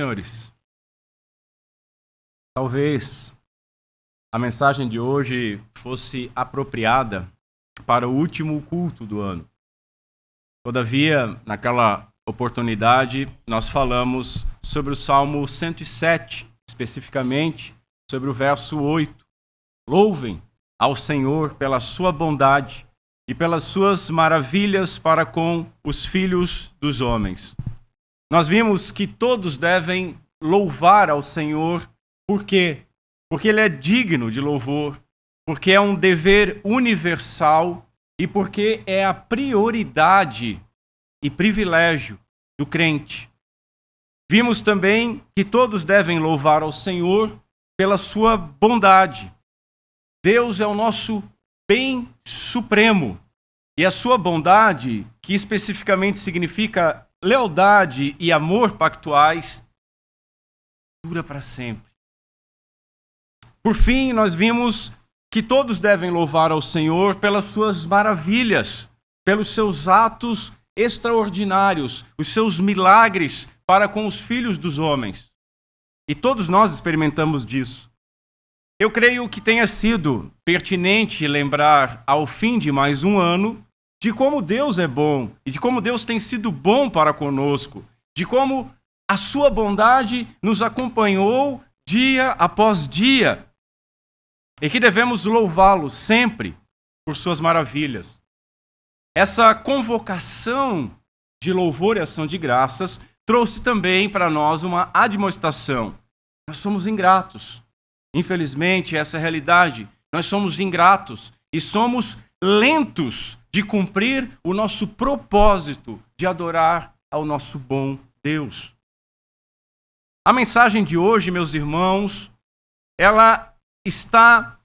senhores, talvez a mensagem de hoje fosse apropriada para o último culto do ano. Todavia, naquela oportunidade, nós falamos sobre o Salmo 107, especificamente sobre o verso 8. Louvem ao Senhor pela sua bondade e pelas suas maravilhas para com os filhos dos homens. Nós vimos que todos devem louvar ao Senhor. Por quê? Porque Ele é digno de louvor, porque é um dever universal e porque é a prioridade e privilégio do crente. Vimos também que todos devem louvar ao Senhor pela sua bondade. Deus é o nosso bem supremo. E a sua bondade, que especificamente significa lealdade e amor pactuais, dura para sempre. Por fim, nós vimos que todos devem louvar ao Senhor pelas suas maravilhas, pelos seus atos extraordinários, os seus milagres para com os filhos dos homens. E todos nós experimentamos disso. Eu creio que tenha sido pertinente lembrar, ao fim de mais um ano, de como Deus é bom e de como Deus tem sido bom para conosco, de como a sua bondade nos acompanhou dia após dia e que devemos louvá-lo sempre por suas maravilhas. Essa convocação de louvor e ação de graças trouxe também para nós uma admoestação. Nós somos ingratos. Infelizmente, essa é a realidade. Nós somos ingratos e somos lentos de cumprir o nosso propósito de adorar ao nosso bom Deus. A mensagem de hoje, meus irmãos, ela está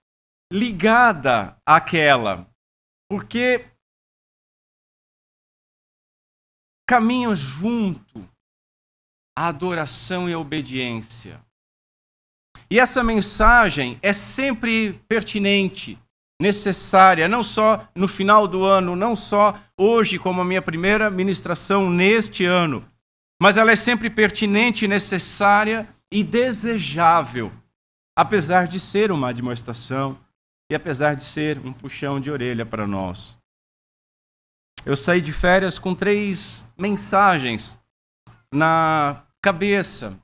ligada àquela, porque caminham junto a adoração e a obediência. E essa mensagem é sempre pertinente, necessária, não só no final do ano, não só hoje como a minha primeira ministração neste ano, mas ela é sempre pertinente, necessária e desejável, apesar de ser uma admoestação e apesar de ser um puxão de orelha para nós. Eu saí de férias com 3 mensagens na cabeça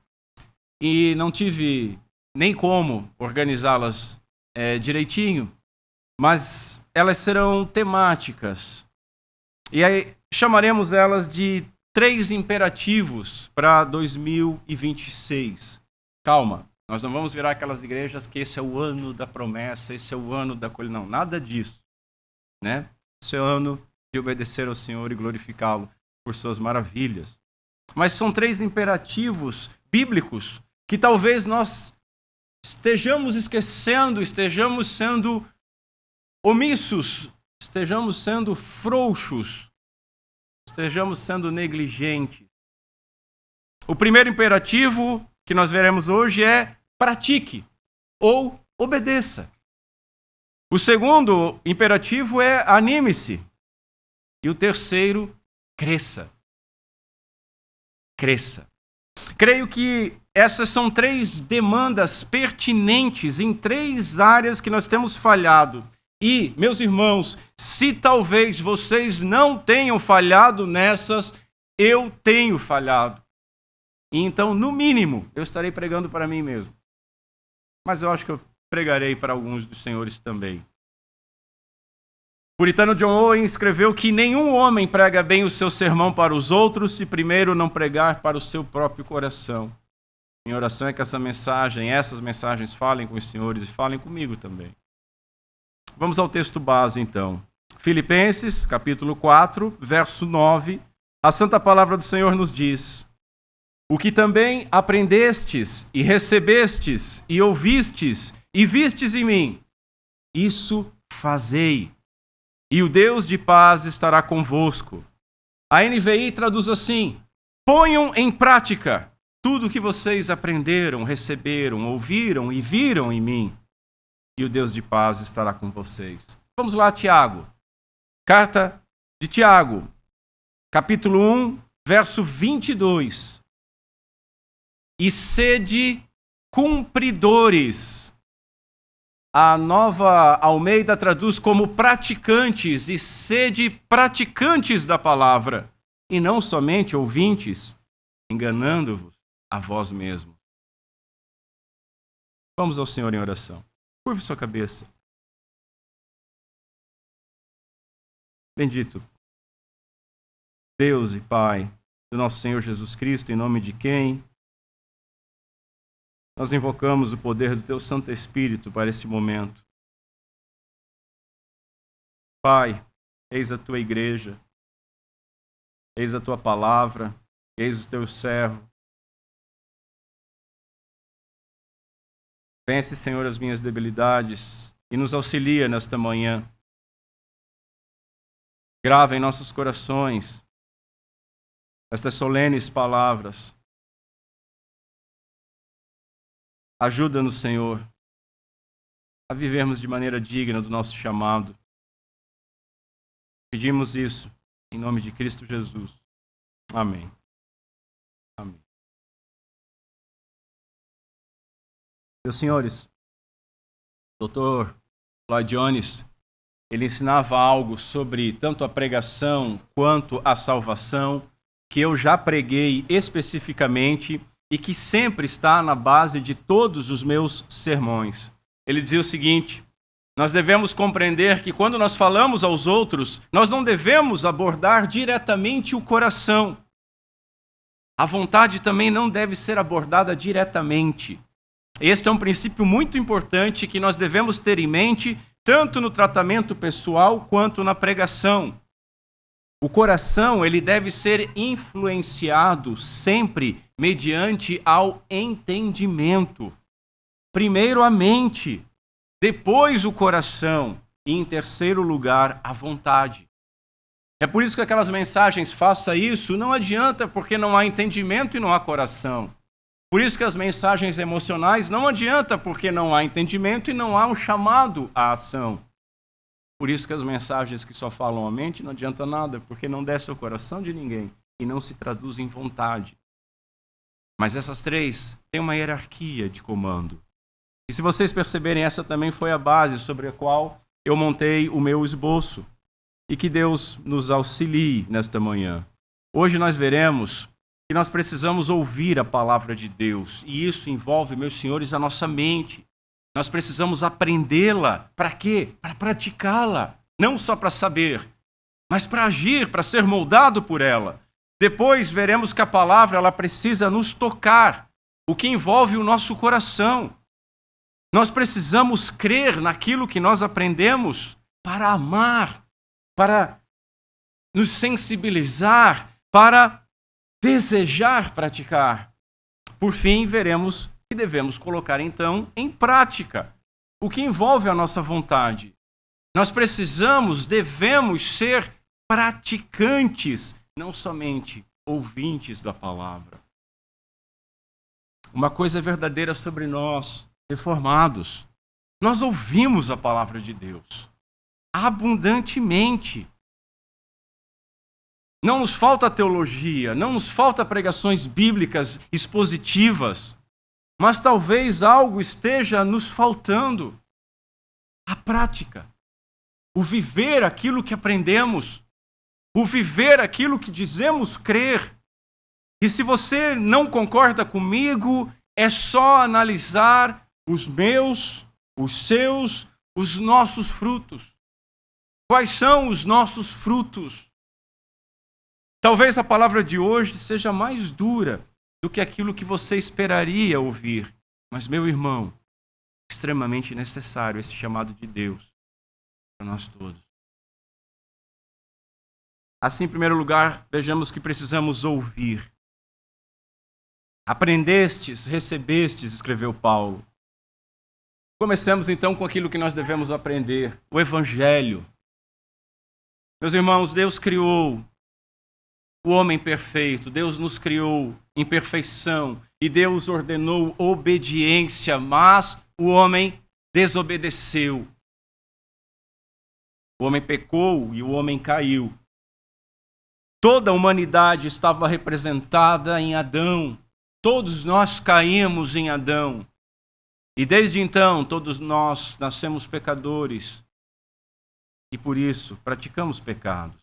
e não tive nem como organizá-las direitinho, mas elas serão temáticas. E aí chamaremos elas de 3 imperativos para 2026. Calma, nós não vamos virar aquelas igrejas que esse é o ano da promessa, esse é o ano da colheita. Não, nada disso, né? Esse é o ano de obedecer ao Senhor e glorificá-lo por suas maravilhas. Mas são 3 imperativos bíblicos que talvez nós estejamos esquecendo, estejamos sendo omissos, estejamos sendo frouxos, estejamos sendo negligentes. O primeiro imperativo que nós veremos hoje é pratique ou obedeça. O segundo imperativo é anime-se. E o terceiro, cresça. Cresça. Creio que essas são 3 demandas pertinentes em 3 áreas que nós temos falhado. E, meus irmãos, se talvez vocês não tenham falhado nessas, eu tenho falhado. E então, no mínimo, eu estarei pregando para mim mesmo. Mas eu acho que eu pregarei para alguns dos senhores também. O puritano John Owen escreveu que nenhum homem prega bem o seu sermão para os outros se primeiro não pregar para o seu próprio coração. Minha oração é que essas mensagens falem com os senhores e falem comigo também. Vamos ao texto base, então. Filipenses, capítulo 4, verso 9. A santa palavra do Senhor nos diz: o que também aprendestes e recebestes e ouvistes e vistes em mim, isso fazei, e o Deus de paz estará convosco. A NVI traduz assim: ponham em prática tudo o que vocês aprenderam, receberam, ouviram e viram em mim, e o Deus de paz estará com vocês. Vamos lá, Tiago. Carta de Tiago, capítulo 1, verso 22. e sede cumpridores. A Nova Almeida traduz como praticantes, e sede praticantes da palavra, e não somente ouvintes, enganando-vos a vós mesmos. Vamos ao Senhor em oração. Curve sua cabeça. Bendito Deus e Pai do nosso Senhor Jesus Cristo, em nome de quem nós invocamos o poder do Teu Santo Espírito para este momento. Pai, eis a Tua igreja, eis a Tua palavra, eis o Teu servo. Vence, Senhor, as minhas debilidades e nos auxilia nesta manhã. Grava em nossos corações estas solenes palavras. Ajuda-nos, Senhor, a vivermos de maneira digna do nosso chamado. Pedimos isso em nome de Cristo Jesus. Amém. Amém. Meus senhores, Dr. Lloyd Jones, ele ensinava algo sobre tanto a pregação quanto a salvação, que eu já preguei especificamente e que sempre está na base de todos os meus sermões. Ele dizia o seguinte: nós devemos compreender que quando nós falamos aos outros, nós não devemos abordar diretamente o coração. A vontade também não deve ser abordada diretamente. Este é um princípio muito importante que nós devemos ter em mente, tanto no tratamento pessoal quanto na pregação. O coração, ele deve ser influenciado sempre mediante ao entendimento. Primeiro a mente, depois o coração e, em terceiro lugar, a vontade. É por isso que aquelas mensagens, faça isso, não adianta porque não há entendimento e não há coração. Por isso que as mensagens emocionais não adianta porque não há entendimento e não há um chamado à ação. Por isso que as mensagens que só falam a mente não adianta nada, porque não desce ao coração de ninguém e não se traduz em vontade. Mas essas três têm uma hierarquia de comando. E se vocês perceberem, essa também foi a base sobre a qual eu montei o meu esboço. E que Deus nos auxilie nesta manhã. Hoje nós veremos que nós precisamos ouvir a palavra de Deus. E isso envolve, meus senhores, a nossa mente. Nós precisamos aprendê-la. Para quê? Para praticá-la. Não só para saber, mas para agir, para ser moldado por ela. Depois veremos que a palavra ela precisa nos tocar, o que envolve o nosso coração. Nós precisamos crer naquilo que nós aprendemos para amar, para nos sensibilizar, para desejar praticar. Por fim, veremos que devemos colocar, então, em prática o que envolve a nossa vontade. Nós devemos ser praticantes, não somente ouvintes da palavra. Uma coisa é verdadeira sobre nós, reformados. Nós ouvimos a palavra de Deus abundantemente. Não nos falta teologia, não nos falta pregações bíblicas expositivas, mas talvez algo esteja nos faltando. A prática, o viver aquilo que aprendemos, o viver aquilo que dizemos crer. E se você não concorda comigo, é só analisar os meus, os seus, os nossos frutos. Quais são os nossos frutos? Talvez a palavra de hoje seja mais dura do que aquilo que você esperaria ouvir. Mas, meu irmão, é extremamente necessário esse chamado de Deus para nós todos. Assim, em primeiro lugar, vejamos que precisamos ouvir. Aprendestes, recebestes, escreveu Paulo. Comecemos então com aquilo que nós devemos aprender, o Evangelho. Meus irmãos, Deus criou o homem perfeito, Deus nos criou em perfeição e Deus ordenou obediência, mas o homem desobedeceu. O homem pecou e o homem caiu. Toda a humanidade estava representada em Adão. Todos nós caímos em Adão. E desde então, todos nós nascemos pecadores. E por isso, praticamos pecados.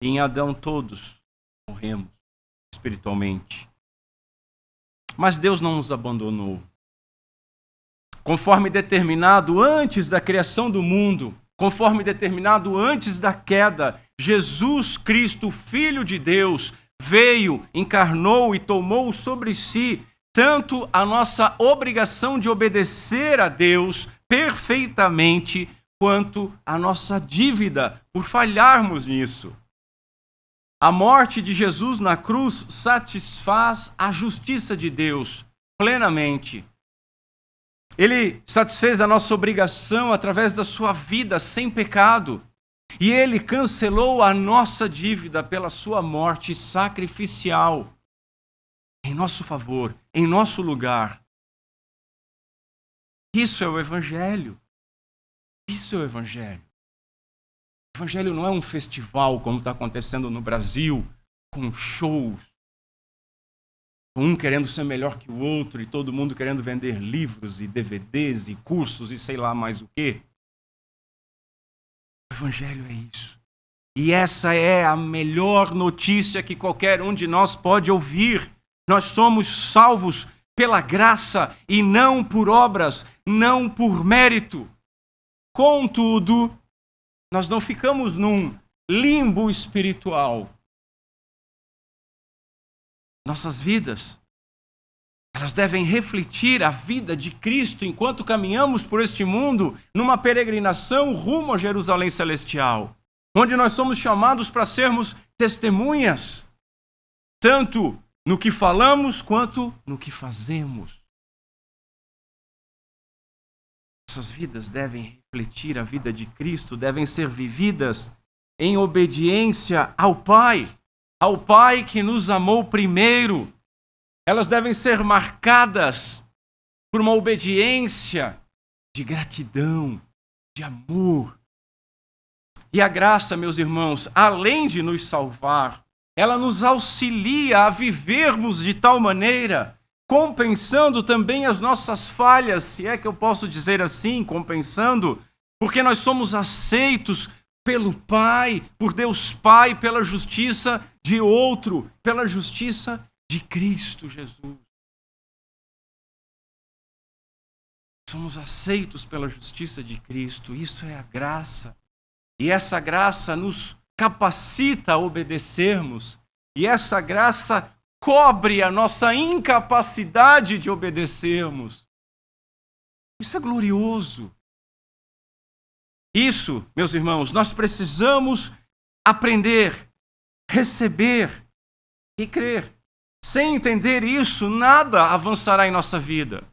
E em Adão todos morremos espiritualmente. Mas Deus não nos abandonou. Conforme determinado antes da criação do mundo, conforme determinado antes da queda, Jesus Cristo, Filho de Deus, veio, encarnou e tomou sobre si tanto a nossa obrigação de obedecer a Deus perfeitamente, quanto a nossa dívida por falharmos nisso. A morte de Jesus na cruz satisfaz a justiça de Deus plenamente. Ele satisfez a nossa obrigação através da sua vida sem pecado. E ele cancelou a nossa dívida pela sua morte sacrificial. Em nosso favor, em nosso lugar. Isso é o Evangelho. Isso é o Evangelho. O Evangelho não é um festival como está acontecendo no Brasil, com shows. Um querendo ser melhor que o outro e todo mundo querendo vender livros e DVDs e cursos e sei lá mais o quê. O Evangelho é isso. E essa é a melhor notícia que qualquer um de nós pode ouvir. Nós somos salvos pela graça e não por obras, não por mérito. Contudo, nós não ficamos num limbo espiritual. Nossas vidas, elas devem refletir a vida de Cristo enquanto caminhamos por este mundo numa peregrinação rumo a Jerusalém Celestial, onde nós somos chamados para sermos testemunhas, tanto no que falamos quanto no que fazemos. Nossas vidas devem refletir a vida de Cristo, devem ser vividas em obediência ao Pai que nos amou primeiro. Elas devem ser marcadas por uma obediência de gratidão, de amor. E a graça, meus irmãos, além de nos salvar, ela nos auxilia a vivermos de tal maneira, compensando também as nossas falhas, se é que eu posso dizer assim, compensando, porque nós somos aceitos pelo Pai, por Deus Pai, pela justiça de outro, pela justiça de Cristo Jesus. Somos aceitos pela justiça de Cristo, isso é a graça. E essa graça nos capacita a obedecermos, e essa graça cobre a nossa incapacidade de obedecermos. Isso é glorioso. Isso, meus irmãos, nós precisamos aprender, receber e crer. Sem entender isso, nada avançará em nossa vida.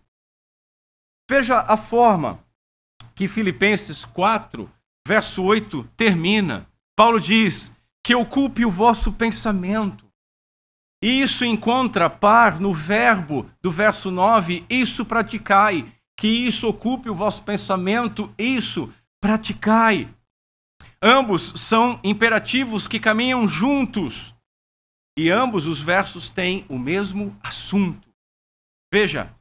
Veja a forma que Filipenses 4, verso 8 termina. Paulo diz que ocupe o vosso pensamento. E isso encontra par no verbo do verso 9, isso praticai. Que isso ocupe o vosso pensamento, isso praticai. Ambos são imperativos que caminham juntos. E ambos os versos têm o mesmo assunto. Veja,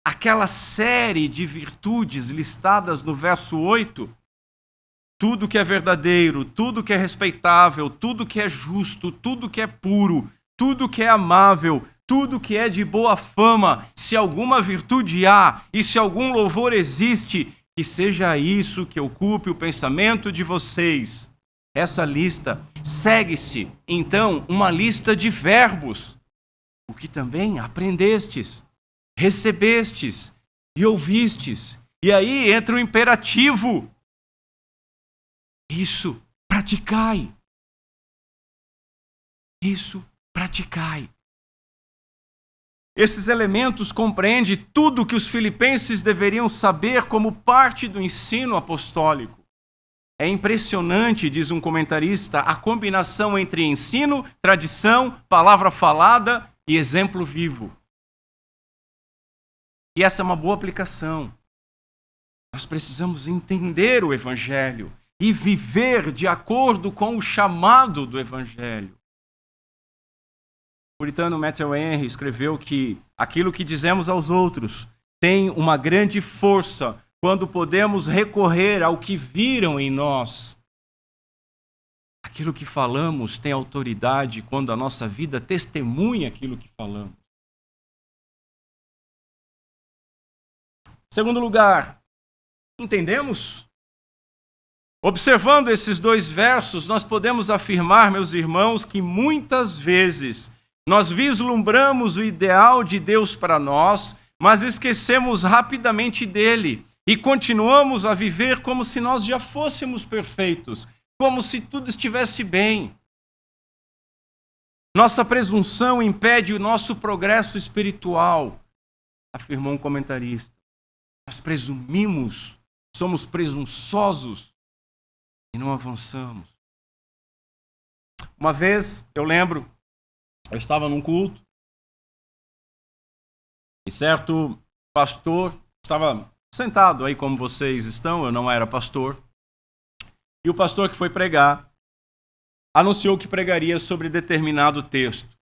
aquela série de virtudes listadas no verso 8, tudo que é verdadeiro, tudo que é respeitável, tudo que é justo, tudo que é puro, tudo que é amável, tudo que é de boa fama, se alguma virtude há e se algum louvor existe, que seja isso que ocupe o pensamento de vocês. Essa lista segue-se, então, uma lista de verbos, o que também aprendestes, recebestes e ouvistes. E aí entra o imperativo. Isso praticai. Isso praticai. Esses elementos compreendem tudo que os filipenses deveriam saber como parte do ensino apostólico. É impressionante, diz um comentarista, a combinação entre ensino, tradição, palavra falada e exemplo vivo. E essa é uma boa aplicação. Nós precisamos entender o Evangelho e viver de acordo com o chamado do Evangelho. puritano Matthew Henry escreveu que aquilo que dizemos aos outros tem uma grande força quando podemos recorrer ao que viram em nós. Aquilo que falamos tem autoridade quando a nossa vida testemunha aquilo que falamos. Segundo lugar, entendemos? Observando esses dois versos, nós podemos afirmar, meus irmãos, que muitas vezes nós vislumbramos o ideal de Deus para nós, mas esquecemos rapidamente dele e continuamos a viver como se nós já fôssemos perfeitos, como se tudo estivesse bem. Nossa presunção impede o nosso progresso espiritual, afirmou um comentarista. Nós presumimos, somos presunçosos e não avançamos. Uma vez, eu lembro, eu estava num culto e certo pastor estava sentado aí como vocês estão, eu não era pastor, e o pastor que foi pregar anunciou que pregaria sobre determinado texto.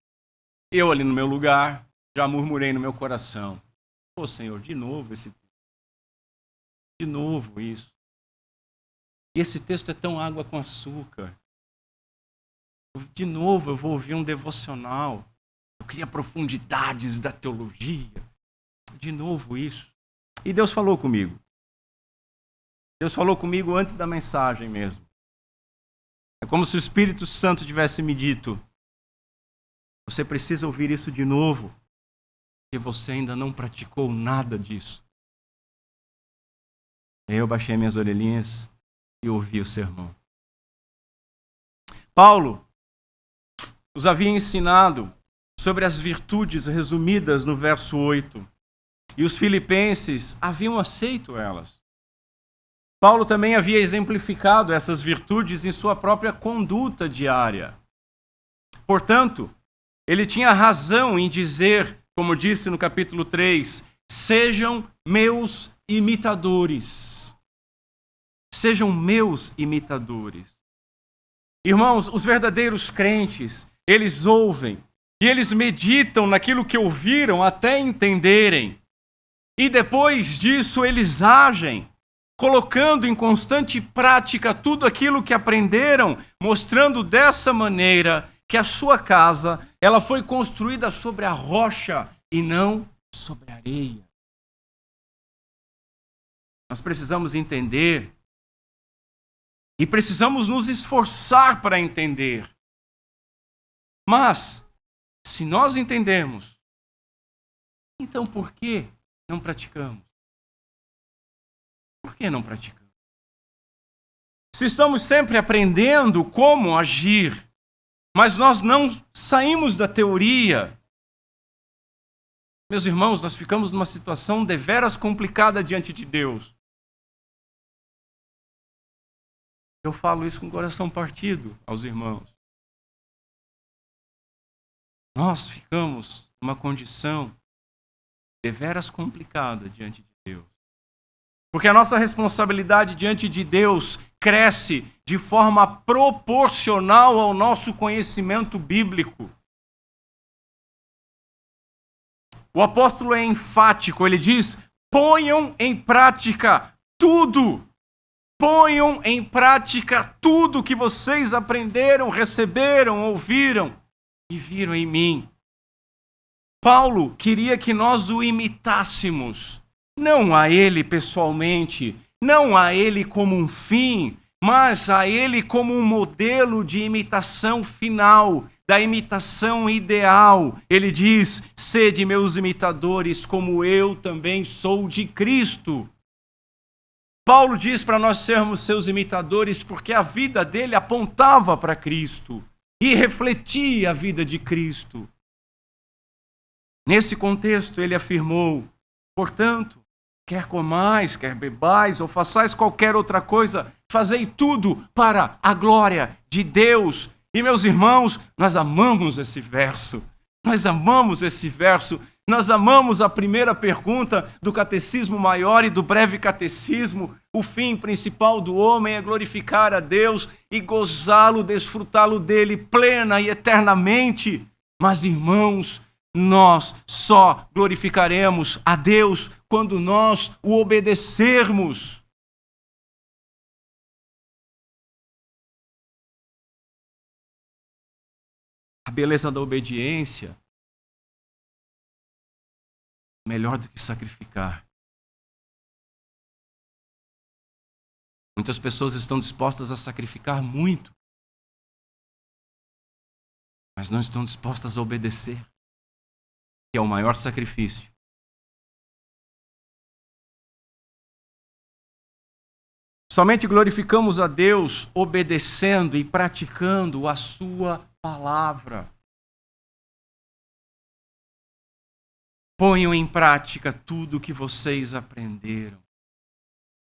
Eu ali no meu lugar já murmurei no meu coração: "Ô Senhor, de novo esse texto. De novo isso. E esse texto é tão água com açúcar. De novo eu vou ouvir um devocional. Eu queria profundidades da teologia. De novo isso." E Deus falou comigo. Deus falou comigo antes da mensagem mesmo. É como se o Espírito Santo tivesse me dito: "Você precisa ouvir isso de novo, porque você ainda não praticou nada disso." Aí eu baixei minhas orelhinhas e ouvi o sermão. Paulo os havia ensinado sobre as virtudes resumidas no verso 8. E os filipenses haviam aceito elas. Paulo também havia exemplificado essas virtudes em sua própria conduta diária. Portanto, ele tinha razão em dizer, como disse no capítulo 3, "Sejam meus imitadores." Sejam meus imitadores. Irmãos, os verdadeiros crentes, eles ouvem e eles meditam naquilo que ouviram até entenderem. E depois disso eles agem, colocando em constante prática tudo aquilo que aprenderam, mostrando dessa maneira que a sua casa, ela foi construída sobre a rocha e não sobre a areia. Nós precisamos entender e precisamos nos esforçar para entender. Mas, se nós entendemos, então por que não praticamos? Por que não praticamos? Se estamos sempre aprendendo como agir, mas nós não saímos da teoria, meus irmãos, nós ficamos numa situação deveras complicada diante de Deus. Eu falo isso com o coração partido aos irmãos. Nós ficamos numa condição deveras complicada diante de Deus. Porque a nossa responsabilidade diante de Deus cresce de forma proporcional ao nosso conhecimento bíblico. O apóstolo é enfático, ele diz: ponham em prática tudo. Ponham em prática tudo que vocês aprenderam, receberam, ouviram e viram em mim. Paulo queria que nós o imitássemos, não a ele pessoalmente, não a ele como um fim, mas a ele como um modelo de imitação final, da imitação ideal. Ele diz: sede meus imitadores, como eu também sou de Cristo. Paulo diz para nós sermos seus imitadores porque a vida dele apontava para Cristo e refletia a vida de Cristo. Nesse contexto, ele afirmou: portanto, quer comais, quer bebais ou façais qualquer outra coisa, fazei tudo para a glória de Deus. E meus irmãos, nós amamos esse verso. Nós amamos esse verso. Nós amamos a primeira pergunta do Catecismo Maior e do Breve Catecismo. O fim principal do homem é glorificar a Deus e gozá-lo, desfrutá-lo dele plena e eternamente. Mas, irmãos, nós só glorificaremos a Deus quando nós o obedecermos. A beleza da obediência é melhor do que sacrificar. Muitas pessoas estão dispostas a sacrificar muito, mas não estão dispostas a obedecer, que é o maior sacrifício. Somente glorificamos a Deus obedecendo e praticando a sua palavra. Ponham em prática tudo o que vocês aprenderam.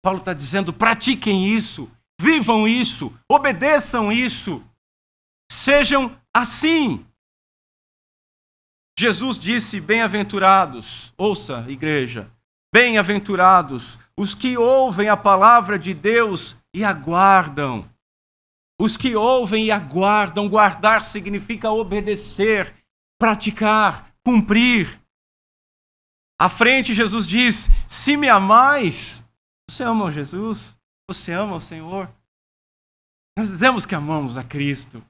Paulo está dizendo, pratiquem isso, vivam isso, obedeçam isso, sejam assim. Jesus disse, bem-aventurados, ouça, igreja, bem-aventurados os que ouvem a palavra de Deus e aguardam. Os que ouvem e aguardam, guardar significa obedecer, praticar, cumprir. À frente, Jesus diz, se me amais, você ama Jesus? Você ama o Senhor? Nós dizemos que amamos a Cristo.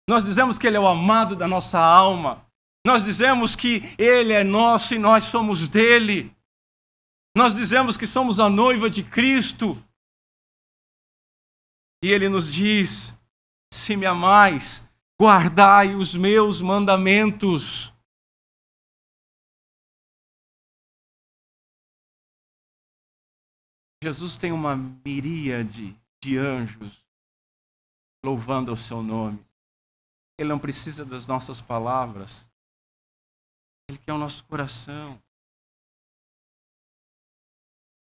Nós dizemos que Ele é o amado da nossa alma. Nós dizemos que Ele é nosso e nós somos dele. Nós dizemos que somos a noiva de Cristo. E Ele nos diz, se me amais, guardai os meus mandamentos. Jesus tem uma miríade de anjos louvando o seu nome. Ele não precisa das nossas palavras. Ele quer o nosso coração.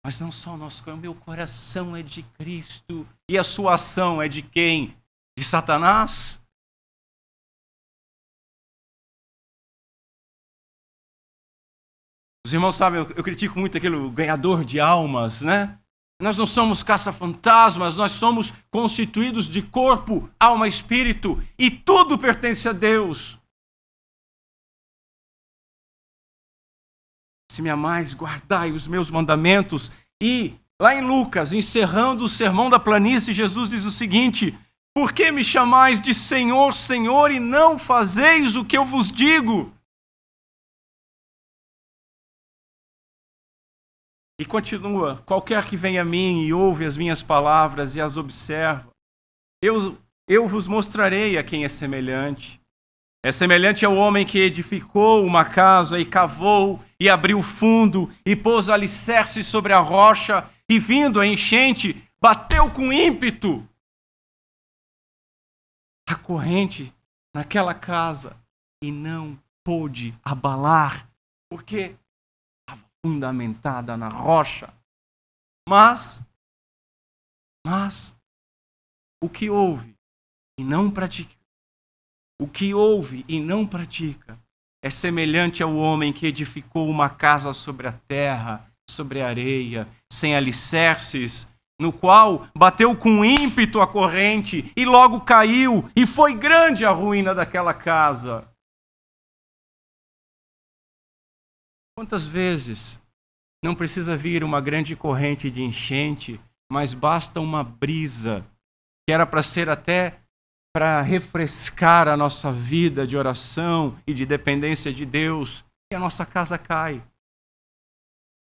Mas não só o nosso coração, o meu coração é de Cristo. E a sua ação é de quem? De Satanás? Os irmãos sabem, eu critico muito aquele ganhador de almas, né? Nós não somos caça-fantasmas, nós somos constituídos de corpo, alma e espírito, e tudo pertence a Deus. Se me amais, guardai os meus mandamentos. E lá em Lucas, encerrando o sermão da planície, Jesus diz o seguinte, por que me chamais de Senhor, Senhor, e não fazeis o que eu vos digo? E continua, qualquer que vem a mim e ouve as minhas palavras e as observa, eu vos mostrarei a quem é semelhante. É semelhante ao homem que edificou uma casa e cavou e abriu fundo e pôs alicerce sobre a rocha e vindo a enchente, bateu com ímpeto a corrente naquela casa e não pôde abalar, porque estava fundamentada na rocha. Mas o que ouve e não pratica, o que ouve e não pratica é semelhante ao homem que edificou uma casa sobre a terra, sobre a areia, sem alicerces, no qual bateu com ímpeto a corrente e logo caiu, e foi grande a ruína daquela casa. Quantas vezes não precisa vir uma grande corrente de enchente, mas basta uma brisa, que era para ser até para refrescar a nossa vida de oração e de dependência de Deus, e a nossa casa cai.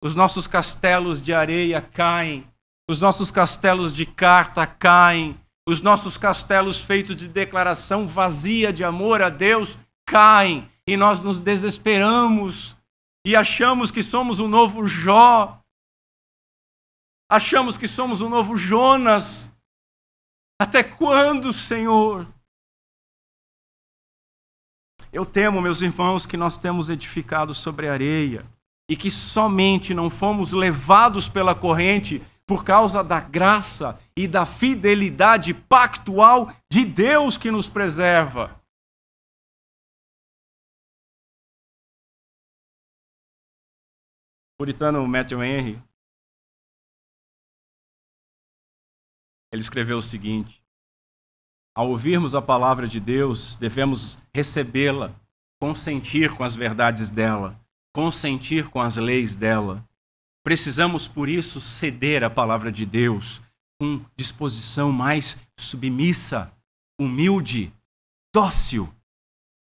Os nossos castelos de areia caem, os nossos castelos de carta caem, os nossos castelos feitos de declaração vazia de amor a Deus caem, e nós nos desesperamos e achamos que somos um novo Jó, achamos que somos um novo Jonas. Até quando, Senhor? Eu temo, meus irmãos, que nós temos edificado sobre a areia e que somente não fomos levados pela corrente por causa da graça e da fidelidade pactual de Deus que nos preserva. O puritano Matthew Henry, ele escreveu o seguinte: ao ouvirmos a palavra de Deus, devemos recebê-la consentir com as verdades dela, consentir com as leis dela. Precisamos, por isso, ceder à palavra de Deus com disposição mais submissa, humilde, dócil.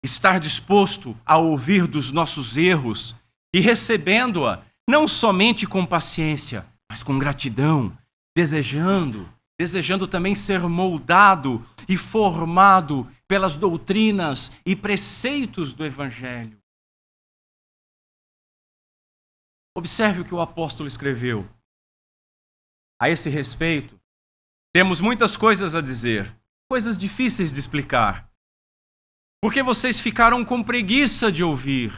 Estar disposto a ouvir dos nossos erros e recebendo-a não somente com paciência, mas com gratidão, desejando também ser moldado e formado pelas doutrinas e preceitos do Evangelho. Observe o que o apóstolo escreveu. A esse respeito, temos muitas coisas a dizer, coisas difíceis de explicar. Porque vocês ficaram com preguiça de ouvir.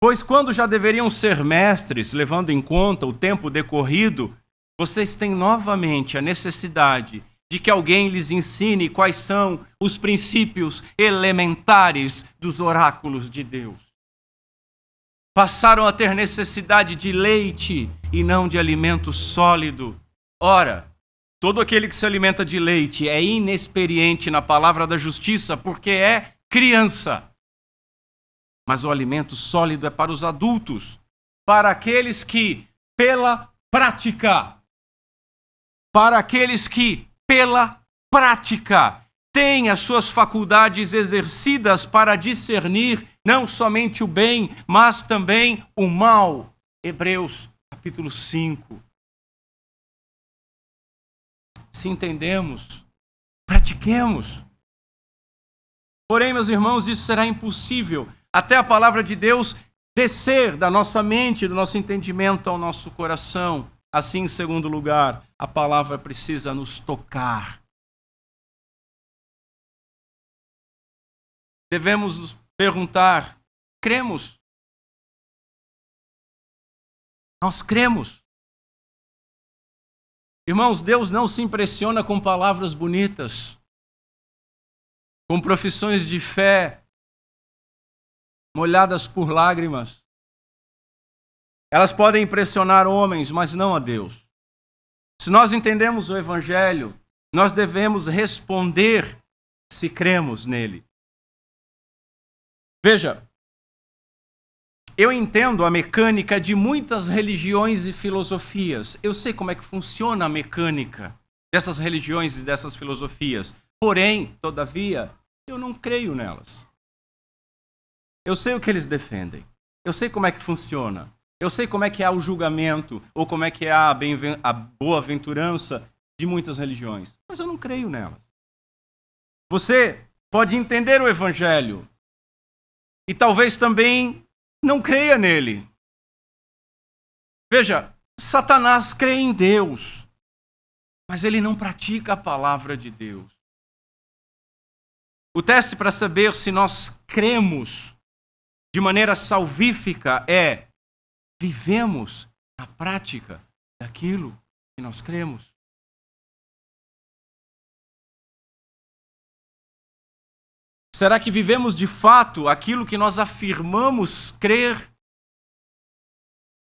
Pois quando já deveriam ser mestres, levando em conta o tempo decorrido, vocês têm novamente a necessidade de que alguém lhes ensine quais são os princípios elementares dos oráculos de Deus. Passaram a ter necessidade de leite e não de alimento sólido. Ora, todo aquele que se alimenta de leite é inexperiente na palavra da justiça porque é criança. Mas o alimento sólido é para os adultos, para aqueles que, pela prática, têm as suas faculdades exercidas para discernir não somente o bem, mas também o mal. Hebreus, capítulo 5. Se entendemos, pratiquemos. Porém, meus irmãos, isso será impossível até a palavra de Deus descer da nossa mente, do nosso entendimento ao nosso coração. Assim, em segundo lugar, a palavra precisa nos tocar. Devemos nos perguntar: cremos? Nós cremos. Irmãos, Deus não se impressiona com palavras bonitas, com profissões de fé molhadas por lágrimas. Elas podem impressionar homens, mas não a Deus. Se nós entendemos o Evangelho, nós devemos responder se cremos nele. Veja, eu entendo a mecânica de muitas religiões e filosofias. Eu sei como é que funciona a mecânica dessas religiões e dessas filosofias. Porém, todavia, eu não creio nelas. Eu sei o que eles defendem. Eu sei como é que funciona. Eu sei como é que é o julgamento, ou como é que é a boa-aventurança de muitas religiões. Mas eu não creio nelas. Você pode entender o Evangelho e talvez também não creia nele. Veja, Satanás crê em Deus, mas ele não pratica a palavra de Deus. O teste para saber se nós cremos de maneira salvífica é: vivemos na prática daquilo que nós cremos. Será que vivemos de fato aquilo que nós afirmamos crer?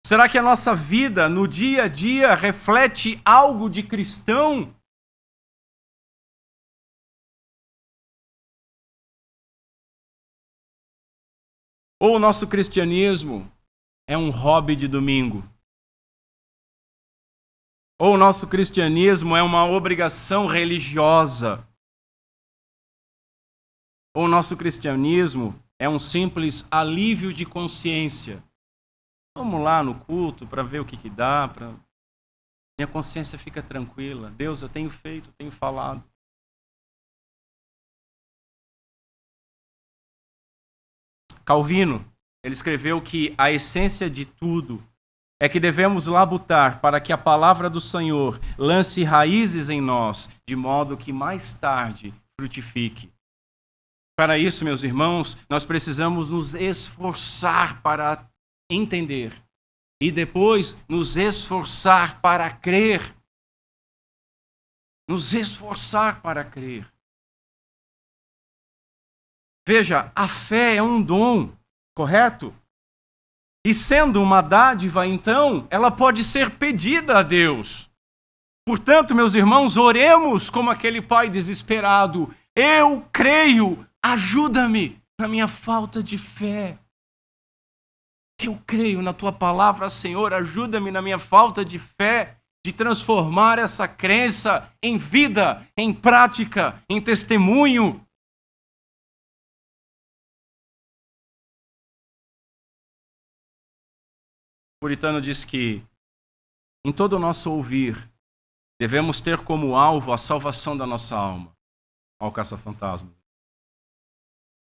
Será que a nossa vida no dia a dia reflete algo de cristão? Ou o nosso cristianismo é um hobby de domingo? Ou o nosso cristianismo é uma obrigação religiosa? Ou o nosso cristianismo é um simples alívio de consciência? Vamos lá no culto para ver o que dá, minha consciência fica tranquila. Deus, eu tenho feito, eu tenho falado. Calvino, ele escreveu que a essência de tudo é que devemos labutar para que a palavra do Senhor lance raízes em nós, de modo que mais tarde frutifique. Para isso, meus irmãos, nós precisamos nos esforçar para entender e depois nos esforçar para crer. Nos esforçar para crer. Veja, a fé é um dom, correto? E sendo uma dádiva, então, ela pode ser pedida a Deus. Portanto, meus irmãos, oremos como aquele pai desesperado: eu creio, ajuda-me. na minha falta de fé. Eu creio na tua palavra, Senhor, ajuda-me na minha falta de fé, de transformar essa crença em vida, em prática, em testemunho. O puritano diz que em todo o nosso ouvir, devemos ter como alvo a salvação da nossa alma. Ao caça-fantasmas.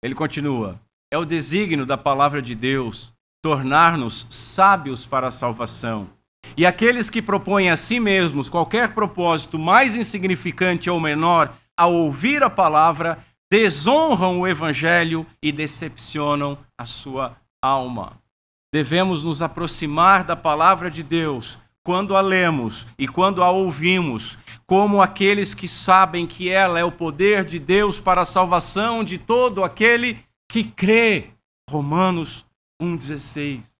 Ele continua: é o desígnio da palavra de Deus tornar-nos sábios para a salvação. E aqueles que propõem a si mesmos qualquer propósito mais insignificante ou menor ao ouvir a palavra, desonram o evangelho e decepcionam a sua alma. Devemos nos aproximar da palavra de Deus quando a lemos e quando a ouvimos, como aqueles que sabem que ela é o poder de Deus para a salvação de todo aquele que crê. Romanos 1,16.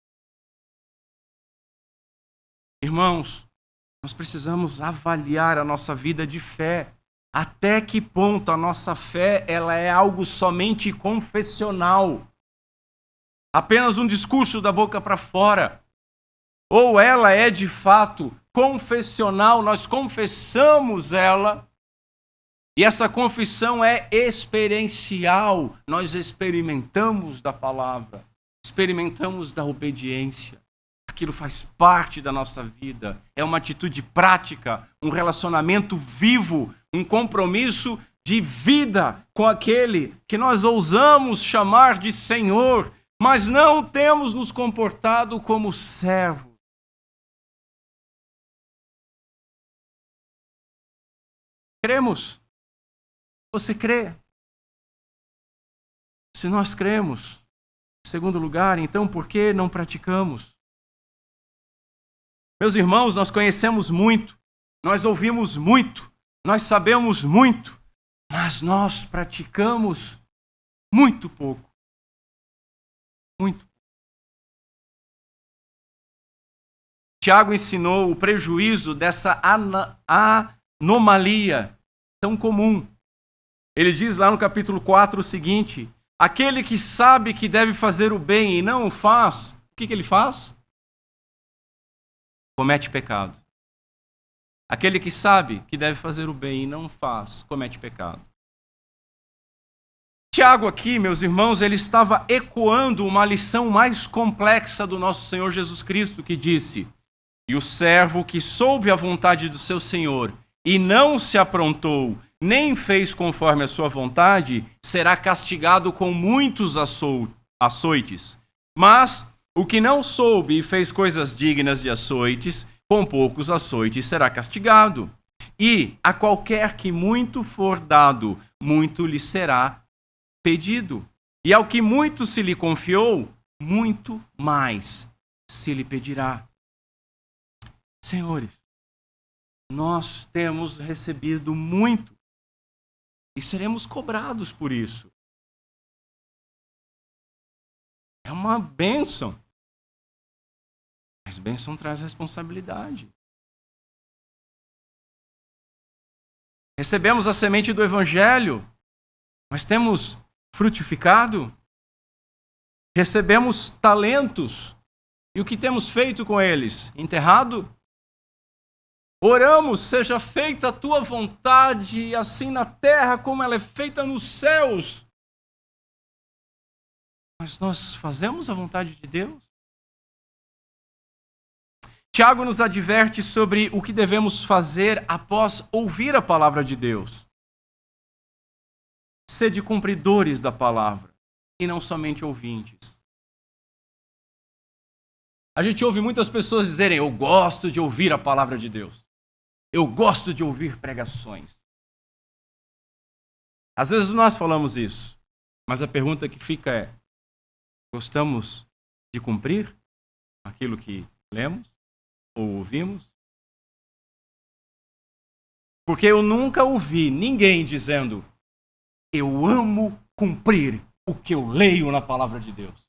Irmãos, nós precisamos avaliar a nossa vida de fé. Até que ponto a nossa fé ela é algo somente confessional? Apenas um discurso da boca para fora? Ou ela é de fato confessional, nós confessamos ela, e essa confissão é experiencial, nós experimentamos da palavra, experimentamos da obediência, aquilo faz parte da nossa vida, é uma atitude prática, um relacionamento vivo, um compromisso de vida com aquele que nós ousamos chamar de Senhor, mas não temos nos comportado como servos. Cremos? Você crê? Se nós cremos, em segundo lugar, então por que não praticamos? Meus irmãos, nós conhecemos muito, nós ouvimos muito, nós sabemos muito, mas nós praticamos muito pouco. Muito. Tiago ensinou o prejuízo dessa anomalia tão comum. Ele diz lá no capítulo 4 o seguinte: aquele que sabe que deve fazer o bem e não o faz, o que ele faz? Comete pecado. Aquele que sabe que deve fazer o bem e não o faz, comete pecado. Tiago aqui, meus irmãos, ele estava ecoando uma lição mais complexa do nosso Senhor Jesus Cristo, que disse: e o servo que soube a vontade do seu Senhor e não se aprontou, nem fez conforme a sua vontade, será castigado com muitos açoites. Mas o que não soube e fez coisas dignas de açoites, com poucos açoites será castigado. E a qualquer que muito for dado, muito lhe será pedido. E ao que muito se lhe confiou, muito mais se lhe pedirá. Senhores, nós temos recebido muito e seremos cobrados por isso. É uma bênção. Mas bênção traz responsabilidade. Recebemos a semente do Evangelho, mas temos frutificado? Recebemos talentos, e o que temos feito com eles? Enterrado? Oramos, seja feita a tua vontade, assim na terra como ela é feita nos céus. Mas nós fazemos a vontade de Deus? Tiago nos adverte sobre o que devemos fazer após ouvir a palavra de Deus. Sede cumpridores da palavra, e não somente ouvintes. A gente ouve muitas pessoas dizerem: eu gosto de ouvir a palavra de Deus. Eu gosto de ouvir pregações. Às vezes nós falamos isso, mas a pergunta que fica é: gostamos de cumprir aquilo que lemos ou ouvimos? Porque eu nunca ouvi ninguém dizendo: eu amo cumprir o que eu leio na palavra de Deus.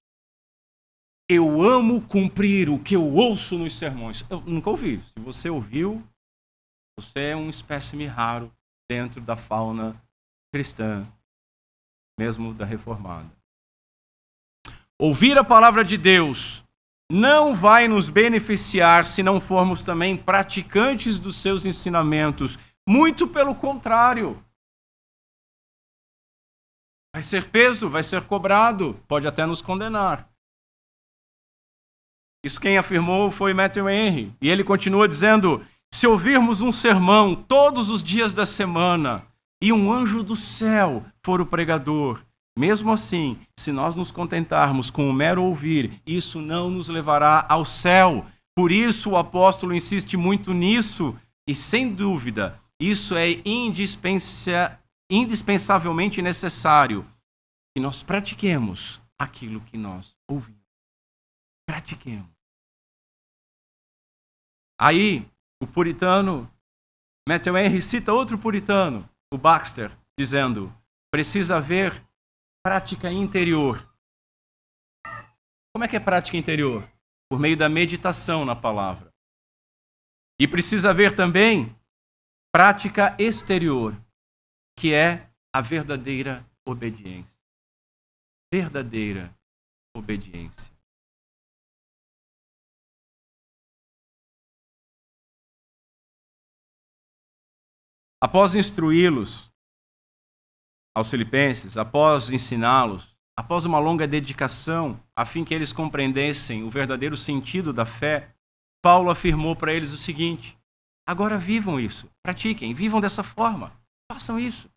Eu amo cumprir o que eu ouço nos sermões. Eu nunca ouvi. Se você ouviu, você é um espécime raro dentro da fauna cristã, mesmo da reformada. Ouvir a palavra de Deus não vai nos beneficiar se não formos também praticantes dos seus ensinamentos. Muito pelo contrário. Vai ser peso, vai ser cobrado, pode até nos condenar. Isso quem afirmou foi Matthew Henry. E ele continua dizendo, se ouvirmos um sermão todos os dias da semana e um anjo do céu for o pregador, mesmo assim, se nós nos contentarmos com o mero ouvir, isso não nos levará ao céu. Por isso o apóstolo insiste muito nisso e, sem dúvida, isso é indispensavelmente necessário que nós pratiquemos aquilo que nós ouvimos. Pratiquemos. Aí, o puritano, Matthew Henry cita outro puritano, o Baxter, dizendo, precisa haver prática interior. Como é que é prática interior? Por meio da meditação na palavra. E precisa haver também prática exterior, que é a verdadeira obediência. Verdadeira obediência. Após instruí-los aos filipenses, após ensiná-los, após uma longa dedicação, a fim que eles compreendessem o verdadeiro sentido da fé, Paulo afirmou para eles o seguinte, agora vivam isso, pratiquem, vivam dessa forma, façam isso.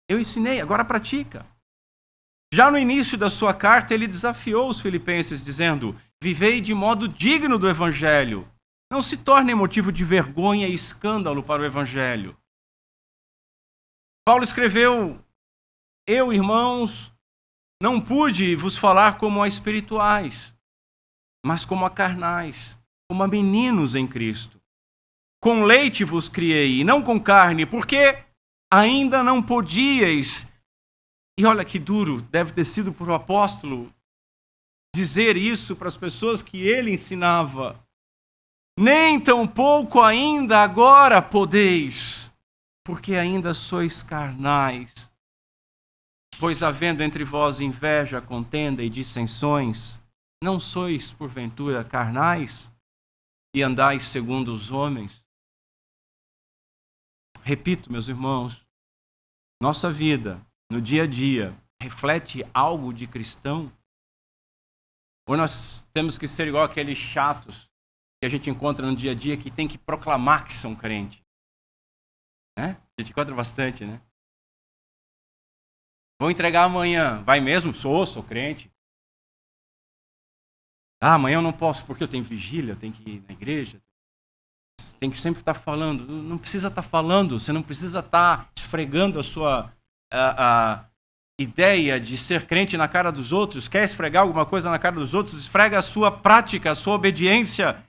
Eu ensinei, agora pratica. Já no início da sua carta, ele desafiou os filipenses, dizendo, vivei de modo digno do evangelho, não se tornem motivo de vergonha e escândalo para o evangelho. Paulo escreveu, eu, irmãos, não pude vos falar como a espirituais, mas como a carnais, como a meninos em Cristo. Com leite vos criei, e não com carne, porque ainda não podíeis. E olha que duro, deve ter sido para o apóstolo dizer isso para as pessoas que ele ensinava. Nem tampouco ainda agora podeis, porque ainda sois carnais. Pois havendo entre vós inveja, contenda e dissensões, não sois porventura carnais e andais segundo os homens? Repito, meus irmãos, nossa vida no dia a dia reflete algo de cristão? Ou nós temos que ser igual aqueles chatos que a gente encontra no dia a dia que tem que proclamar que são crentes? Né? A gente encontra bastante, né? Vou entregar amanhã. Vai mesmo? Sou crente. Ah, amanhã eu não posso porque eu tenho vigília, eu tenho que ir na igreja. Tem que sempre estar falando. Não precisa estar falando, você não precisa estar esfregando a sua ideia de ser crente na cara dos outros. Quer esfregar alguma coisa na cara dos outros? Esfrega a sua prática, a sua obediência.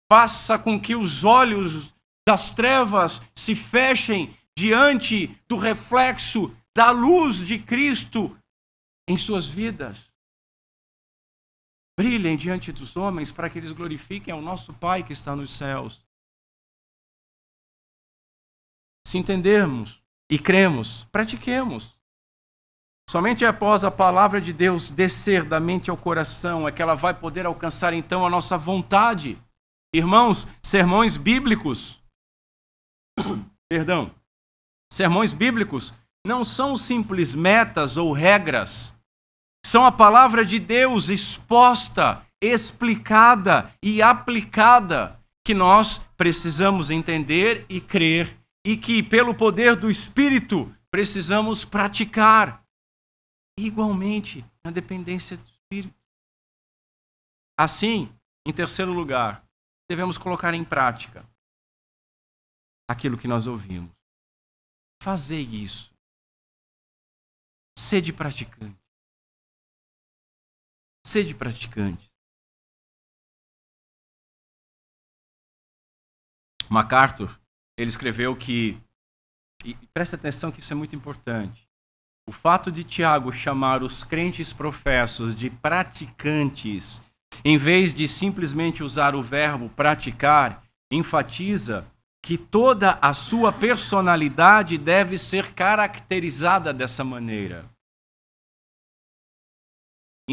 Faça com que os olhos das trevas se fechem diante do reflexo da luz de Cristo em suas vidas. Brilhem diante dos homens para que eles glorifiquem ao nosso Pai que está nos céus. Se entendermos e cremos, pratiquemos. Somente após a palavra de Deus descer da mente ao coração é que ela vai poder alcançar então a nossa vontade. Irmãos, sermões bíblicos, sermões bíblicos não são simples metas ou regras. São a palavra de Deus exposta, explicada e aplicada que nós precisamos entender e crer e que, pelo poder do Espírito, precisamos praticar. Igualmente, na dependência do Espírito. Assim, em terceiro lugar, devemos colocar em prática aquilo que nós ouvimos. Fazei isso. Sede praticante. Sede praticante. MacArthur, ele escreveu que, e preste atenção que isso é muito importante, o fato de Tiago chamar os crentes professos de praticantes, em vez de simplesmente usar o verbo praticar, enfatiza que toda a sua personalidade deve ser caracterizada dessa maneira.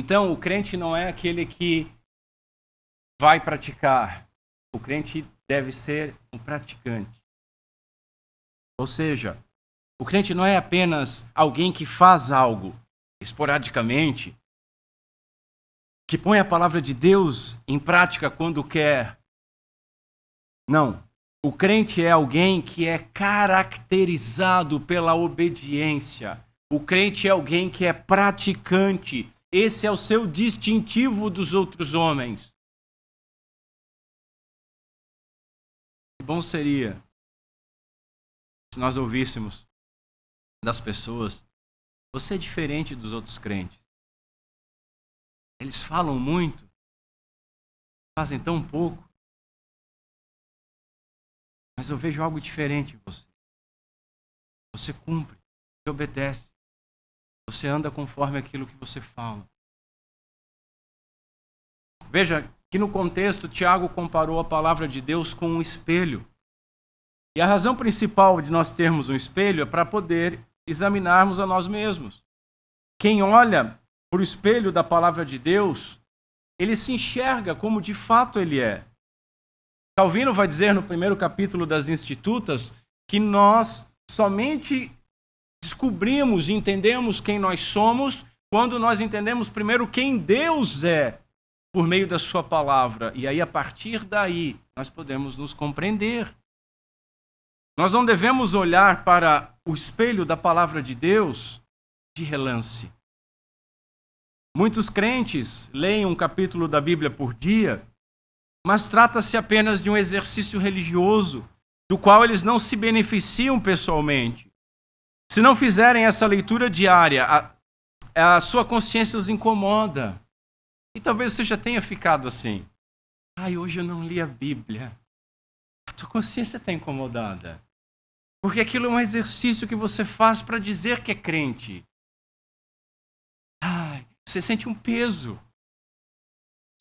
Então, o crente não é aquele que vai praticar. O crente deve ser um praticante. Ou seja, o crente não é apenas alguém que faz algo esporadicamente, que põe a palavra de Deus em prática quando quer. Não. O crente é alguém que é caracterizado pela obediência. O crente é alguém que é praticante. Esse é o seu distintivo dos outros homens. Que bom seria se nós ouvíssemos das pessoas: você é diferente dos outros crentes. Eles falam muito, fazem tão pouco, mas eu vejo algo diferente em você. Você cumpre, você obedece, você anda conforme aquilo que você fala. Veja que no contexto, Tiago comparou a palavra de Deus com um espelho. E a razão principal de nós termos um espelho é para poder examinarmos a nós mesmos. Quem olha para o espelho da palavra de Deus, ele se enxerga como de fato ele é. Calvino vai dizer no primeiro capítulo das Institutas que nós somente descobrimos e entendemos quem nós somos quando nós entendemos primeiro quem Deus é por meio da sua palavra. E aí, a partir daí, nós podemos nos compreender. Nós não devemos olhar para o espelho da palavra de Deus de relance. Muitos crentes leem um capítulo da Bíblia por dia, mas trata-se apenas de um exercício religioso, do qual eles não se beneficiam pessoalmente. Se não fizerem essa leitura diária, a sua consciência os incomoda. E talvez você já tenha ficado assim: hoje eu não li a Bíblia. A tua consciência está incomodada. Porque aquilo é um exercício que você faz para dizer que é crente. Você sente um peso.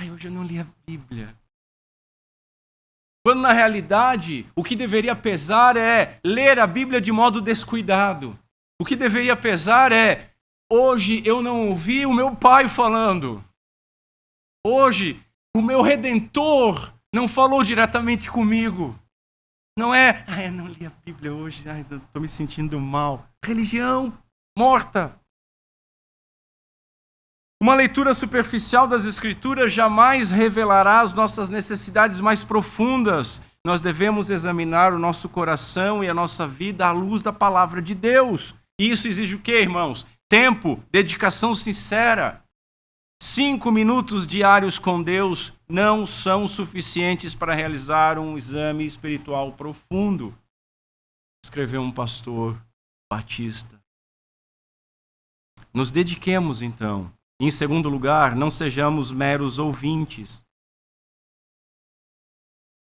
Hoje eu não li a Bíblia. Quando na realidade, o que deveria pesar é ler a Bíblia de modo descuidado. O que deveria pesar é: hoje eu não ouvi o meu pai falando. Hoje o meu Redentor não falou diretamente comigo. Não é: eu não li a Bíblia hoje, estou me sentindo mal. Religião morta. Uma leitura superficial das Escrituras jamais revelará as nossas necessidades mais profundas. Nós devemos examinar o nosso coração e a nossa vida à luz da palavra de Deus. E isso exige o quê, irmãos? Tempo, dedicação sincera. 5 minutos diários com Deus não são suficientes para realizar um exame espiritual profundo, escreveu um pastor batista. Nos dediquemos, então. Em segundo lugar, não sejamos meros ouvintes.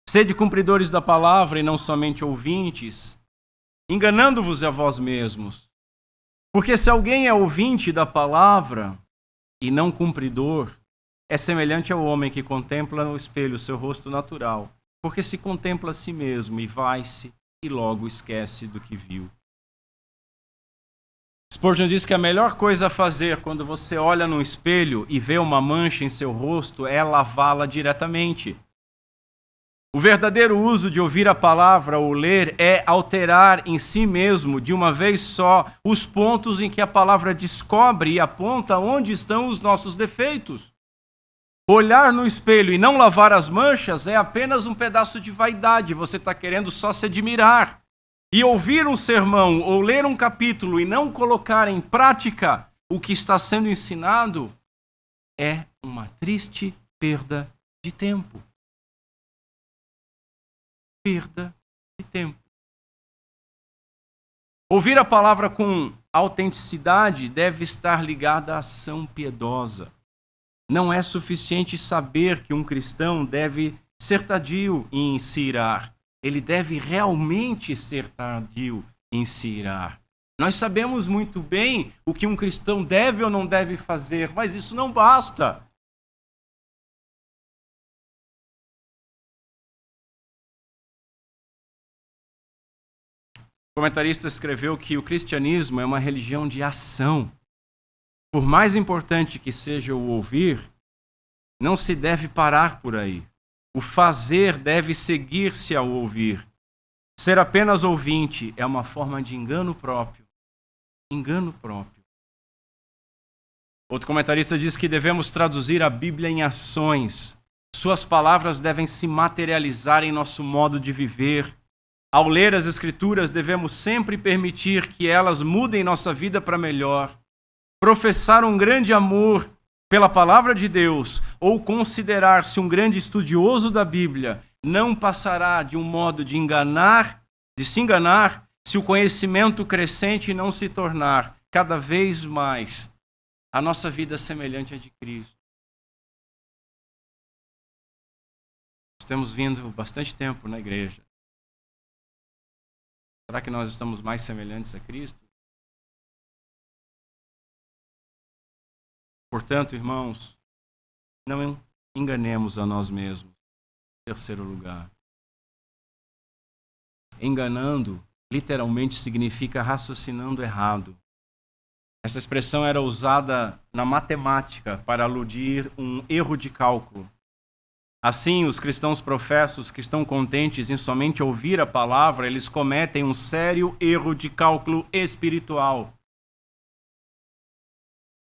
Sede cumpridores da palavra e não somente ouvintes, enganando-vos a vós mesmos. Porque se alguém é ouvinte da palavra e não cumpridor, é semelhante ao homem que contempla no espelho o seu rosto natural, porque se contempla a si mesmo e vai-se e logo esquece do que viu. Spurgeon diz que a melhor coisa a fazer quando você olha no espelho e vê uma mancha em seu rosto é lavá-la diretamente. O verdadeiro uso de ouvir a palavra ou ler é alterar em si mesmo, de uma vez só, os pontos em que a palavra descobre e aponta onde estão os nossos defeitos. Olhar no espelho e não lavar as manchas é apenas um pedaço de vaidade, você está querendo só se admirar. E ouvir um sermão ou ler um capítulo e não colocar em prática o que está sendo ensinado é uma triste perda de tempo. Perda de tempo. Ouvir a palavra com autenticidade deve estar ligada à ação piedosa. Não é suficiente saber que um cristão deve ser tardio em se irar. Ele deve realmente ser tardio em se irar. Nós sabemos muito bem o que um cristão deve ou não deve fazer, mas isso não basta. O comentarista escreveu que o cristianismo é uma religião de ação. por mais importante que seja o ouvir, não se deve parar por aí. O fazer deve seguir-se ao ouvir. Ser apenas ouvinte é uma forma de engano próprio. Engano próprio. Outro comentarista diz que devemos traduzir a Bíblia em ações. Suas palavras devem se materializar em nosso modo de viver. Ao ler as Escrituras, devemos sempre permitir que elas mudem nossa vida para melhor. Professar um grande amor pela palavra de Deus ou considerar-se um grande estudioso da Bíblia não passará de um modo de se enganar, se o conhecimento crescente não se tornar cada vez mais a nossa vida semelhante à de Cristo. Nós temos vindo bastante tempo na igreja. Será que nós estamos mais semelhantes a Cristo? Portanto, irmãos, não enganemos a nós mesmos. Em terceiro lugar, enganando literalmente significa raciocinando errado. Essa expressão era usada na matemática para aludir um erro de cálculo. Assim, os cristãos professos que estão contentes em somente ouvir a palavra, eles cometem um sério erro de cálculo espiritual.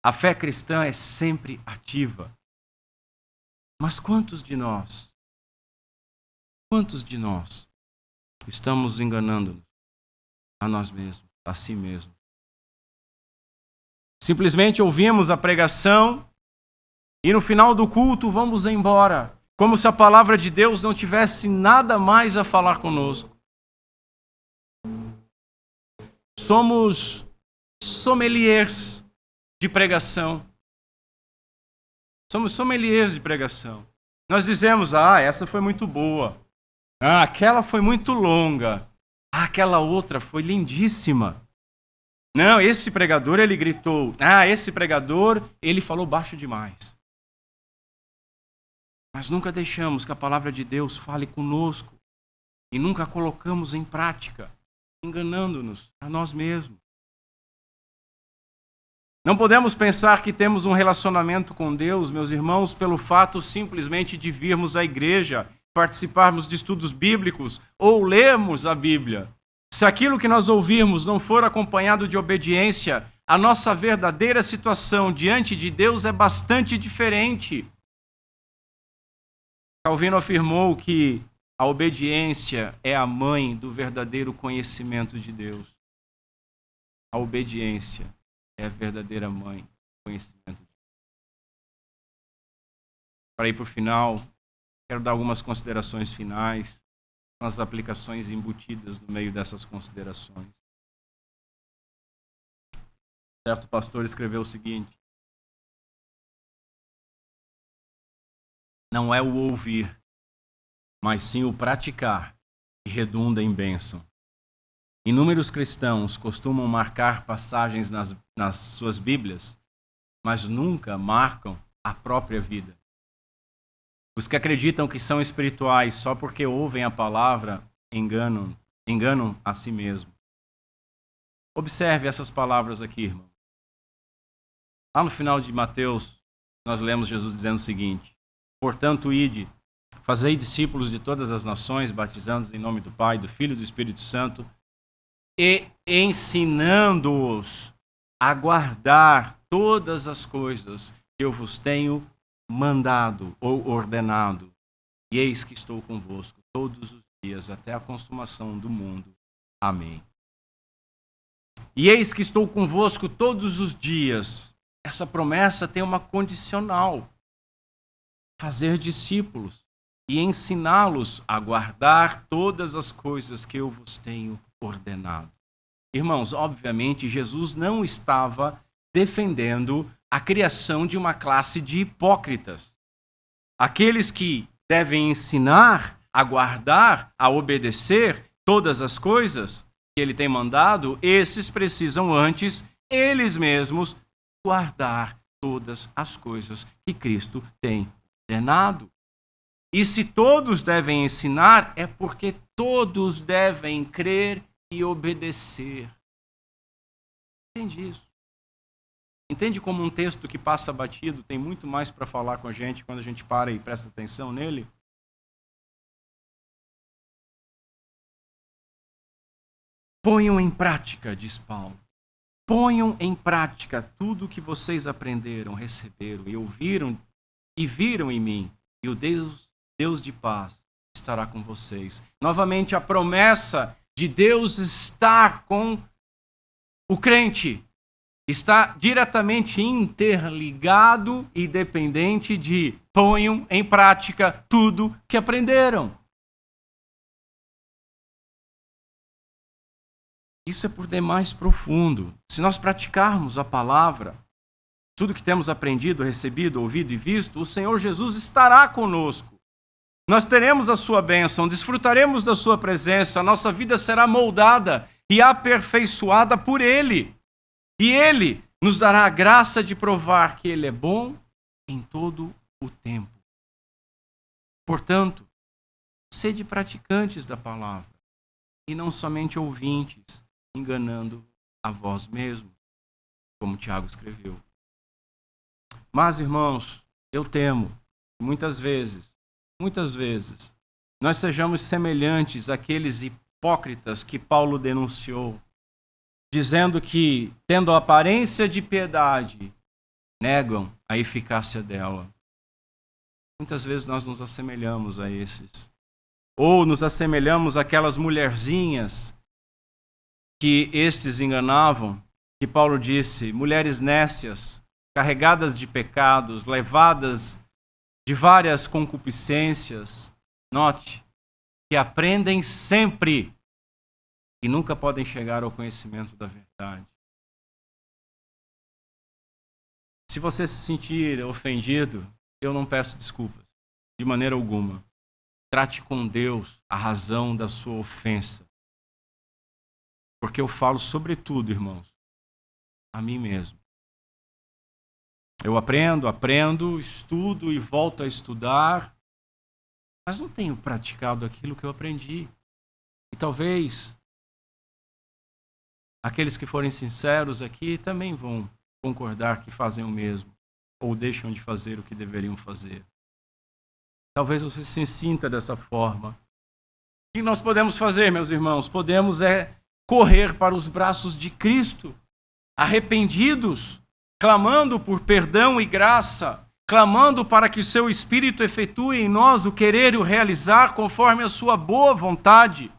A fé cristã é sempre ativa. Mas quantos de nós estamos enganando a nós mesmos, a si mesmos? Simplesmente ouvimos a pregação e no final do culto vamos embora, como se a palavra de Deus não tivesse nada mais a falar conosco. Somos sommeliers de pregação. Somos sommeliers de pregação. Nós dizemos, essa foi muito boa. Aquela foi muito longa. Aquela outra foi lindíssima. Não, esse pregador, ele gritou. Esse pregador, ele falou baixo demais. Mas nunca deixamos que a palavra de Deus fale conosco. E nunca a colocamos em prática, enganando-nos a nós mesmos. Não podemos pensar que temos um relacionamento com Deus, meus irmãos, pelo fato simplesmente de virmos à igreja, participarmos de estudos bíblicos ou lermos a Bíblia. Se aquilo que nós ouvirmos não for acompanhado de obediência, a nossa verdadeira situação diante de Deus é bastante diferente. Calvino afirmou que a obediência é a mãe do verdadeiro conhecimento de Deus. A obediência é a verdadeira mãe do conhecimento de Deus. Para ir para o final, quero dar algumas considerações finais, as aplicações embutidas no meio dessas considerações. Certo pastor escreveu o seguinte: não é o ouvir, mas sim o praticar que redunda em bênção. Inúmeros cristãos costumam marcar passagens nas suas Bíblias, mas nunca marcam a própria vida. Os que acreditam que são espirituais só porque ouvem a palavra enganam a si mesmo. Observe essas palavras aqui, irmão. Lá no final de Mateus, nós lemos Jesus dizendo o seguinte: portanto, ide, fazei discípulos de todas as nações, batizando-os em nome do Pai, do Filho e do Espírito Santo, e ensinando-os a guardar todas as coisas que eu vos tenho mandado ou ordenado. E eis que estou convosco todos os dias até a consumação do mundo. Amém. E eis que estou convosco todos os dias. Essa promessa tem uma condicional: fazer discípulos e ensiná-los a guardar todas as coisas que eu vos tenho ordenado. Irmãos, obviamente, Jesus não estava defendendo a criação de uma classe de hipócritas. Aqueles que devem ensinar a guardar, a obedecer todas as coisas que ele tem mandado, esses precisam antes, eles mesmos, guardar todas as coisas que Cristo tem ordenado. E se todos devem ensinar, é porque todos devem crer e obedecer. Entende isso? Entende como um texto que passa batido tem muito mais para falar com a gente quando a gente para e presta atenção nele? Ponham em prática, diz Paulo. Ponham em prática tudo o que vocês aprenderam, receberam e ouviram e viram em mim. E o Deus de paz estará com vocês. Novamente, a promessa de Deus estar com o crente está diretamente interligado e dependente de ponham em prática tudo que aprenderam. Isso é por demais profundo. Se nós praticarmos a palavra, tudo que temos aprendido, recebido, ouvido e visto, o Senhor Jesus estará conosco. Nós teremos a sua bênção, desfrutaremos da sua presença, a nossa vida será moldada e aperfeiçoada por Ele. E Ele nos dará a graça de provar que Ele é bom em todo o tempo. Portanto, sede praticantes da palavra e não somente ouvintes, enganando a vós mesmos, como Tiago escreveu. Mas, irmãos, eu temo que muitas vezes, nós sejamos semelhantes àqueles hipócritas que Paulo denunciou, dizendo que, tendo a aparência de piedade, negam a eficácia dela. Muitas vezes nós nos assemelhamos a esses. Ou nos assemelhamos àquelas mulherzinhas que estes enganavam, que Paulo disse, mulheres nécias, carregadas de pecados, levadas de várias concupiscências. Note, que aprendem sempre e nunca podem chegar ao conhecimento da verdade. Se você se sentir ofendido, eu não peço desculpas, de maneira alguma. Trate com Deus a razão da sua ofensa. Porque eu falo sobretudo, irmãos, a mim mesmo. Eu aprendo, estudo e volto a estudar, mas não tenho praticado aquilo que eu aprendi. E talvez aqueles que forem sinceros aqui também vão concordar que fazem o mesmo, ou deixam de fazer o que deveriam fazer. Talvez você se sinta dessa forma. O que nós podemos fazer, meus irmãos? Podemos correr para os braços de Cristo, arrependidos, clamando por perdão e graça, clamando para que o seu Espírito efetue em nós o querer e o realizar conforme a sua boa vontade.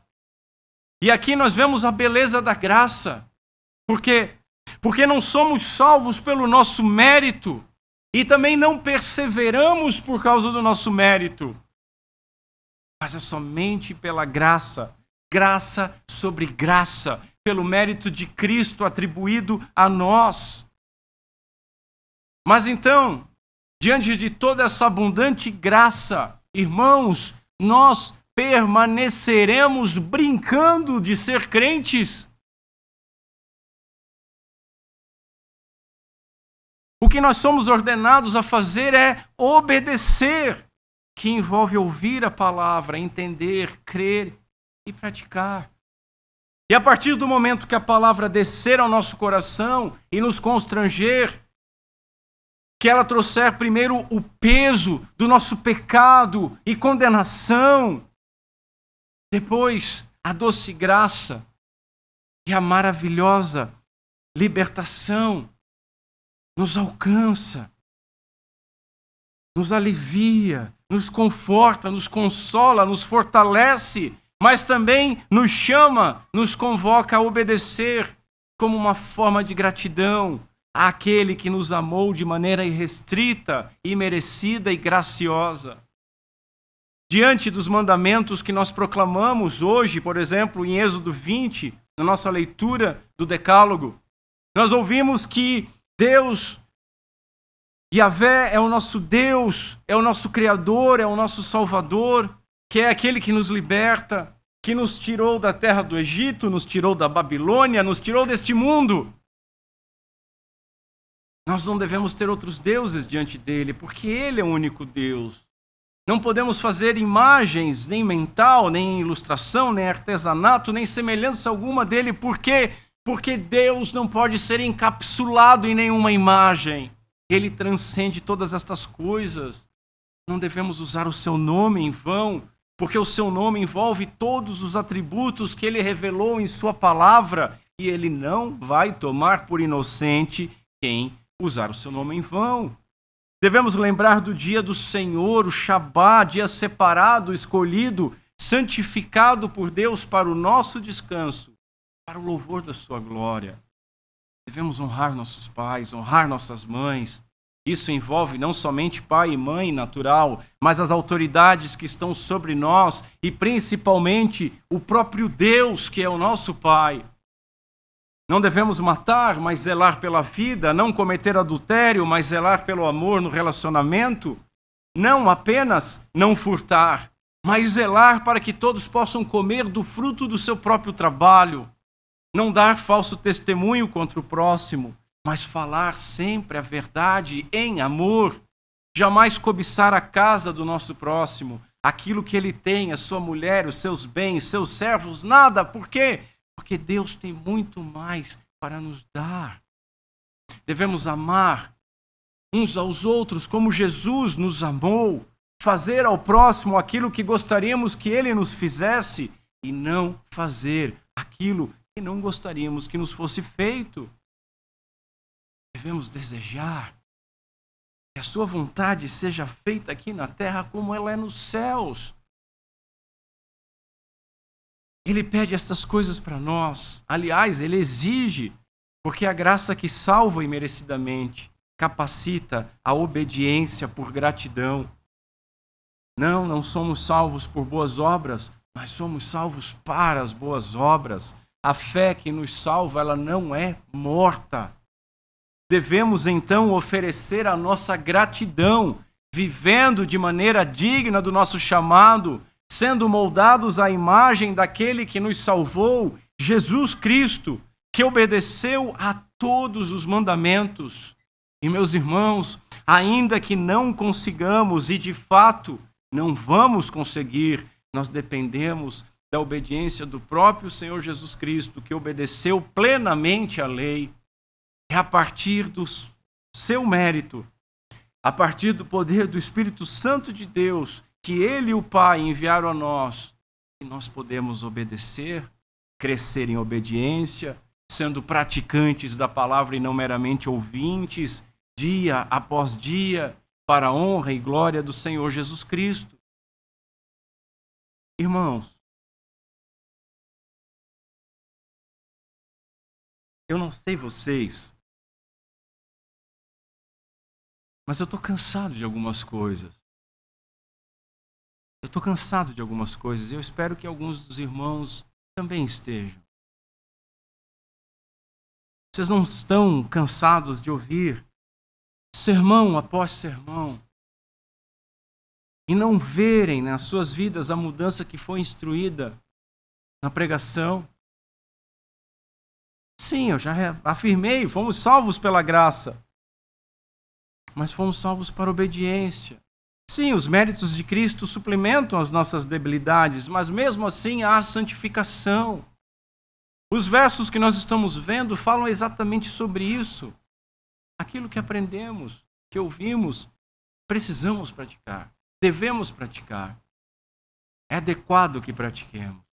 E aqui nós vemos a beleza da graça, porque não somos salvos pelo nosso mérito e também não perseveramos por causa do nosso mérito, mas é somente pela graça, graça sobre graça, pelo mérito de Cristo atribuído a nós. Mas então, diante de toda essa abundante graça, irmãos, nós permaneceremos brincando de ser crentes? O que nós somos ordenados a fazer é obedecer, que envolve ouvir a palavra, entender, crer e praticar. E a partir do momento que a palavra descer ao nosso coração e nos constranger, que ela trouxer primeiro o peso do nosso pecado e condenação, depois a doce graça e a maravilhosa libertação nos alcança, nos alivia, nos conforta, nos consola, nos fortalece, mas também nos chama, nos convoca a obedecer como uma forma de gratidão àquele que nos amou de maneira irrestrita, imerecida e graciosa. Diante dos mandamentos que nós proclamamos hoje, por exemplo, em Êxodo 20, na nossa leitura do Decálogo, nós ouvimos que Deus, Yahvé, é o nosso Deus, é o nosso Criador, é o nosso Salvador, que é aquele que nos liberta, que nos tirou da terra do Egito, nos tirou da Babilônia, nos tirou deste mundo. Nós não devemos ter outros deuses diante dele, porque ele é o único Deus. Não podemos fazer imagens, nem mental, nem ilustração, nem artesanato, nem semelhança alguma dele, porque Porque Deus não pode ser encapsulado em nenhuma imagem. Ele transcende todas estas coisas. Não devemos usar o seu nome em vão, porque o seu nome envolve todos os atributos que ele revelou em sua palavra, e ele não vai tomar por inocente quem usar o seu nome em vão. Devemos lembrar do dia do Senhor, o Shabá, dia separado, escolhido, santificado por Deus para o nosso descanso, para o louvor da sua glória. Devemos honrar nossos pais, honrar nossas mães. Isso envolve não somente pai e mãe natural, mas as autoridades que estão sobre nós e principalmente o próprio Deus, que é o nosso Pai. Não devemos matar, mas zelar pela vida, não cometer adultério, mas zelar pelo amor no relacionamento. Não apenas não furtar, mas zelar para que todos possam comer do fruto do seu próprio trabalho. Não dar falso testemunho contra o próximo, mas falar sempre a verdade em amor. Jamais cobiçar a casa do nosso próximo, aquilo que ele tem, a sua mulher, os seus bens, seus servos, nada. Por quê? Porque Deus tem muito mais para nos dar. Devemos amar uns aos outros como Jesus nos amou, fazer ao próximo aquilo que gostaríamos que ele nos fizesse e não fazer aquilo que não gostaríamos que nos fosse feito. Devemos desejar que a sua vontade seja feita aqui na terra como ela é nos céus. Ele pede estas coisas para nós. Aliás, ele exige, porque a graça que salva imerecidamente capacita a obediência por gratidão. Não somos salvos por boas obras, mas somos salvos para as boas obras. A fé que nos salva, ela não é morta. Devemos então oferecer a nossa gratidão, vivendo de maneira digna do nosso chamado, sendo moldados à imagem daquele que nos salvou, Jesus Cristo, que obedeceu a todos os mandamentos. E meus irmãos, ainda que não consigamos, e de fato não vamos conseguir, nós dependemos da obediência do próprio Senhor Jesus Cristo, que obedeceu plenamente à lei. É a partir do seu mérito, a partir do poder do Espírito Santo de Deus, que Ele e o Pai enviaram a nós, que nós podemos obedecer, crescer em obediência, sendo praticantes da palavra e não meramente ouvintes, dia após dia, para a honra e glória do Senhor Jesus Cristo. Irmãos, eu não sei vocês, mas eu estou cansado de algumas coisas. Eu estou cansado de algumas coisas e eu espero que alguns dos irmãos também estejam. Vocês não estão cansados de ouvir sermão após sermão e não verem nas suas vidas a mudança que foi instruída na pregação? Sim, eu já afirmei, fomos salvos pela graça, mas fomos salvos para obediência. Sim, os méritos de Cristo suplementam as nossas debilidades, mas mesmo assim há santificação. Os versos que nós estamos vendo falam exatamente sobre isso. Aquilo que aprendemos, que ouvimos, precisamos praticar, devemos praticar. É adequado que pratiquemos.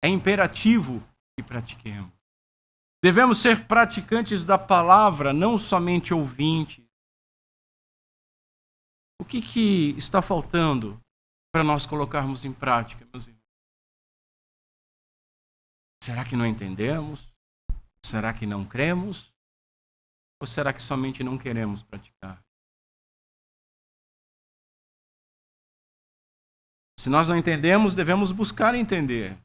É imperativo que pratiquemos. Devemos ser praticantes da palavra, não somente ouvintes. O que está faltando para nós colocarmos em prática, meus irmãos? Será que não entendemos? Será que não cremos? Ou será que somente não queremos praticar? Se nós não entendemos, devemos buscar entender.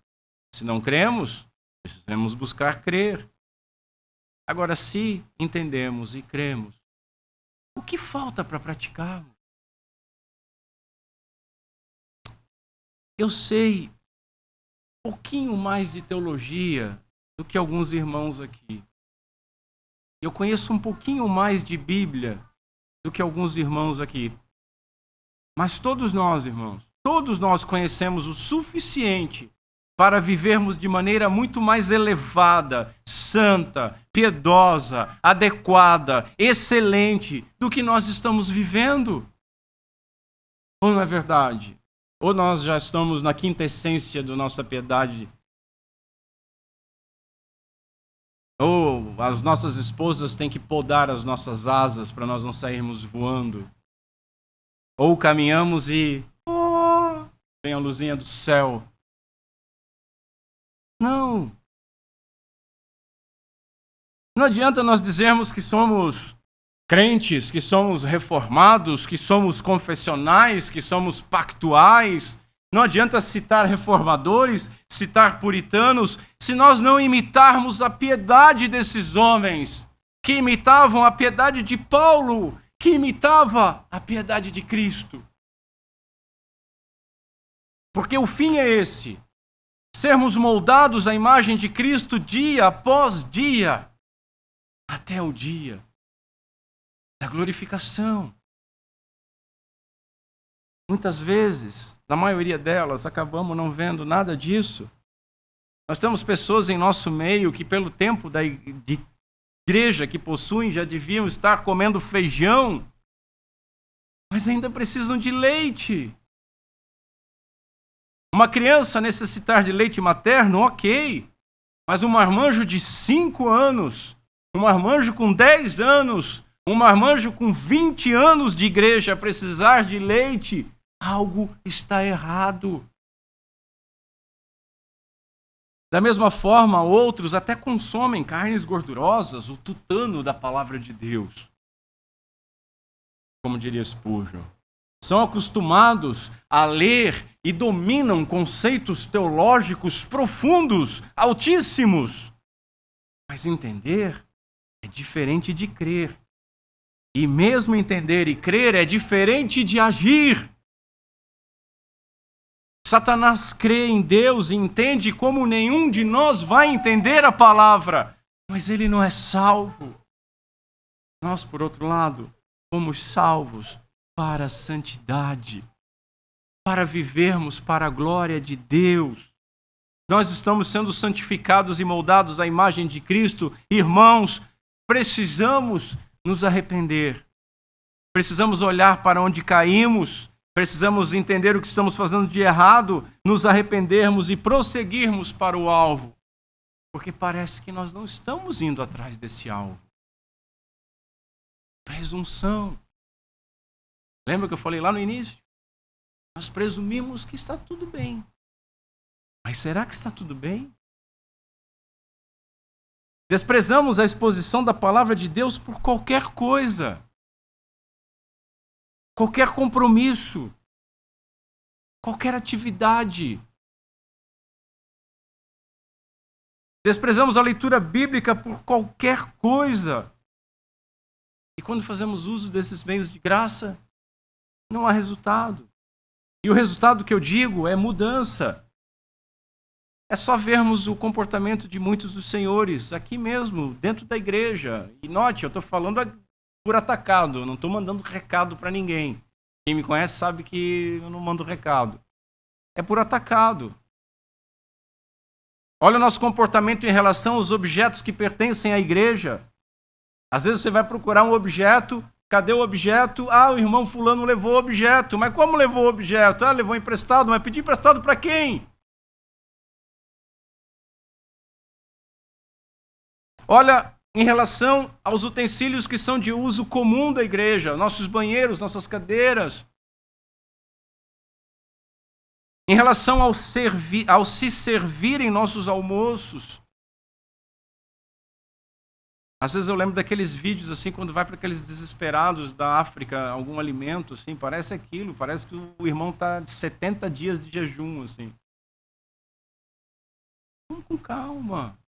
Se não cremos, precisamos buscar crer. Agora, se entendemos e cremos, o que falta para praticarmos? Eu sei um pouquinho mais de teologia do que alguns irmãos aqui. Eu conheço um pouquinho mais de Bíblia do que alguns irmãos aqui. Mas todos nós, irmãos, todos nós conhecemos o suficiente para vivermos de maneira muito mais elevada, santa, piedosa, adequada, excelente do que nós estamos vivendo. Ou não é verdade? Ou nós já estamos na quinta essência da nossa piedade? Ou as nossas esposas têm que podar as nossas asas para nós não sairmos voando? Ou caminhamos e vem a luzinha do céu. Não. Não adianta nós dizermos que somos crentes, que somos reformados, que somos confessionais, que somos pactuais. Não adianta citar reformadores, citar puritanos, se nós não imitarmos a piedade desses homens, que imitavam a piedade de Paulo, que imitava a piedade de Cristo. Porque o fim é esse: sermos moldados à imagem de Cristo dia após dia, até o dia da glorificação. Muitas vezes, na maioria delas, acabamos não vendo nada disso. Nós temos pessoas em nosso meio que, pelo tempo de igreja que possuem, já deviam estar comendo feijão, mas ainda precisam de leite. Uma criança necessitar de leite materno, ok. Mas um marmanjo de 5 anos, um marmanjo com 10 anos, um marmanjo com 20 anos de igreja precisar de leite, algo está errado. Da mesma forma, outros até consomem carnes gordurosas, o tutano da palavra de Deus. Como diria Spurgeon. São acostumados a ler e dominam conceitos teológicos profundos, altíssimos. Mas entender é diferente de crer. E mesmo entender e crer é diferente de agir. Satanás crê em Deus e entende como nenhum de nós vai entender a palavra, mas ele não é salvo. Nós, por outro lado, fomos salvos para a santidade, para vivermos para a glória de Deus. Nós estamos sendo santificados e moldados à imagem de Cristo. Irmãos, precisamos nos arrepender. Precisamos olhar para onde caímos. Precisamos entender o que estamos fazendo de errado, nos arrependermos e prosseguirmos para o alvo. Porque parece que nós não estamos indo atrás desse alvo. Presunção. Lembra que eu falei lá no início? Nós presumimos que está tudo bem. Mas será que está tudo bem? Desprezamos a exposição da palavra de Deus por qualquer coisa. Qualquer compromisso. Qualquer atividade. Desprezamos a leitura bíblica por qualquer coisa. E quando fazemos uso desses meios de graça, não há resultado. E o resultado que eu digo é mudança. É só vermos o comportamento de muitos dos senhores, aqui mesmo, dentro da igreja. E note, eu estou falando por atacado, eu não estou mandando recado para ninguém. Quem me conhece sabe que eu não mando recado. É por atacado. Olha o nosso comportamento em relação aos objetos que pertencem à igreja. Às vezes você vai procurar um objeto. Cadê o objeto? O irmão fulano levou o objeto. Mas como levou o objeto? Levou emprestado. Mas pediu emprestado para quem? Olha, em relação aos utensílios que são de uso comum da igreja, nossos banheiros, nossas cadeiras. Em relação ao se servir em nossos almoços. Às vezes eu lembro daqueles vídeos assim, quando vai para aqueles desesperados da África, algum alimento, assim, parece aquilo, parece que o irmão está de 70 dias de jejum, assim. Vamos com calma.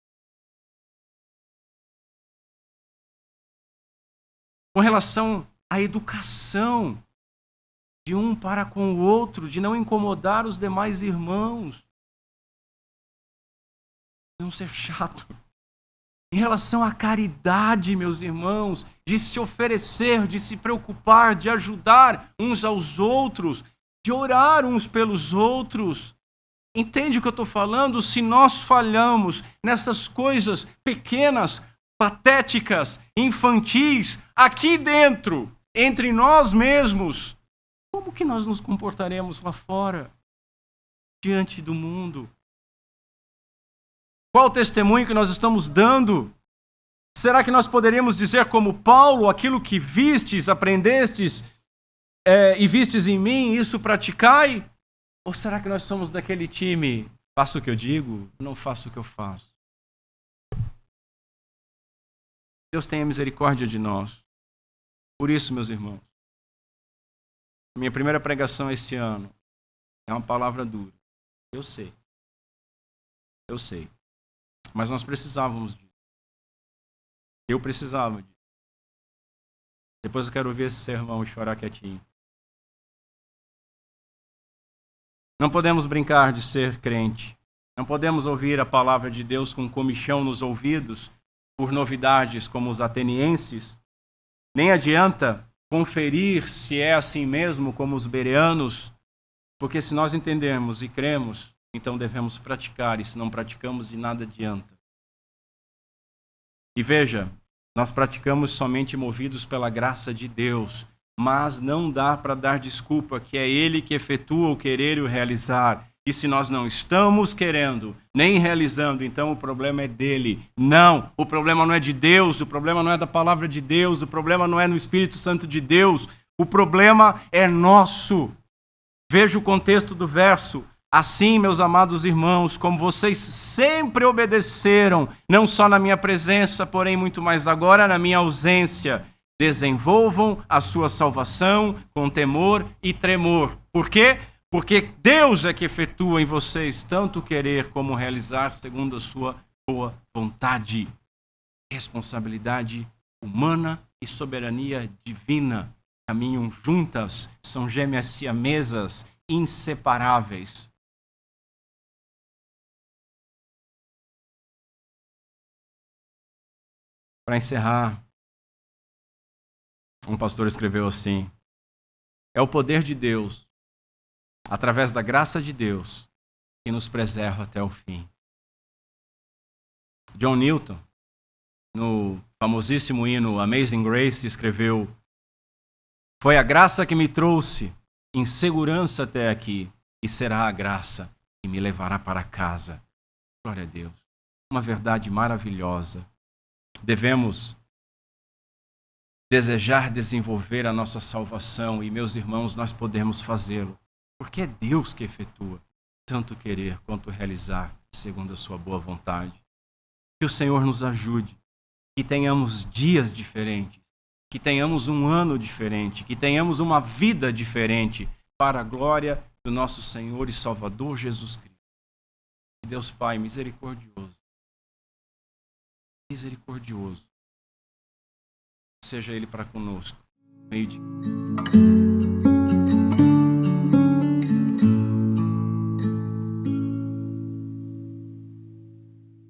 Com relação à educação de um para com o outro, de não incomodar os demais irmãos. Não ser chato. Em relação à caridade, meus irmãos, de se oferecer, de se preocupar, de ajudar uns aos outros, de orar uns pelos outros. Entende o que eu estou falando? Se nós falhamos nessas coisas pequenas, patéticas, infantis, aqui dentro, entre nós mesmos, como que nós nos comportaremos lá fora, diante do mundo? Qual o testemunho que nós estamos dando? Será que nós poderíamos dizer como Paulo, aquilo que vistes, aprendestes e vistes em mim, isso praticai? Ou será que nós somos daquele time, faço o que eu digo, não faço o que eu faço? Deus tenha misericórdia de nós. Por isso, meus irmãos, minha primeira pregação este ano é uma palavra dura. Eu sei. Mas nós precisávamos disso. Eu precisava disso. Depois eu quero ouvir esse sermão e chorar quietinho. Não podemos brincar de ser crente. Não podemos ouvir a palavra de Deus com comichão nos ouvidos por novidades como os atenienses. Nem adianta conferir se é assim mesmo como os bereanos, porque se nós entendermos e cremos, então devemos praticar, e se não praticamos, de nada adianta. E veja, nós praticamos somente movidos pela graça de Deus, mas não dá para dar desculpa que é Ele que efetua o querer e o realizar. E se nós não estamos querendo, nem realizando, então o problema é dele. Não, o problema não é de Deus, o problema não é da palavra de Deus, o problema não é no Espírito Santo de Deus, o problema é nosso. Veja o contexto do verso. Assim, meus amados irmãos, como vocês sempre obedeceram, não só na minha presença, porém muito mais agora na minha ausência, desenvolvam a sua salvação com temor e tremor. Por quê? Porque Deus é que efetua em vocês tanto querer como realizar segundo a sua boa vontade. Responsabilidade humana e soberania divina caminham juntas, são gêmeas siamesas, inseparáveis. Para encerrar, um pastor escreveu assim: é o poder de Deus, através da graça de Deus, que nos preserva até o fim. John Newton, no famosíssimo hino Amazing Grace, escreveu: foi a graça que me trouxe em segurança até aqui, e será a graça que me levará para casa. Glória a Deus. Uma verdade maravilhosa. Devemos desejar desenvolver a nossa salvação, e, meus irmãos, nós podemos fazê-lo, porque é Deus que efetua tanto querer quanto realizar segundo a sua boa vontade. Que o Senhor nos ajude, que tenhamos dias diferentes, que tenhamos um ano diferente, que tenhamos uma vida diferente para a glória do nosso Senhor e Salvador Jesus Cristo. Que Deus Pai misericordioso, seja Ele para conosco, meio de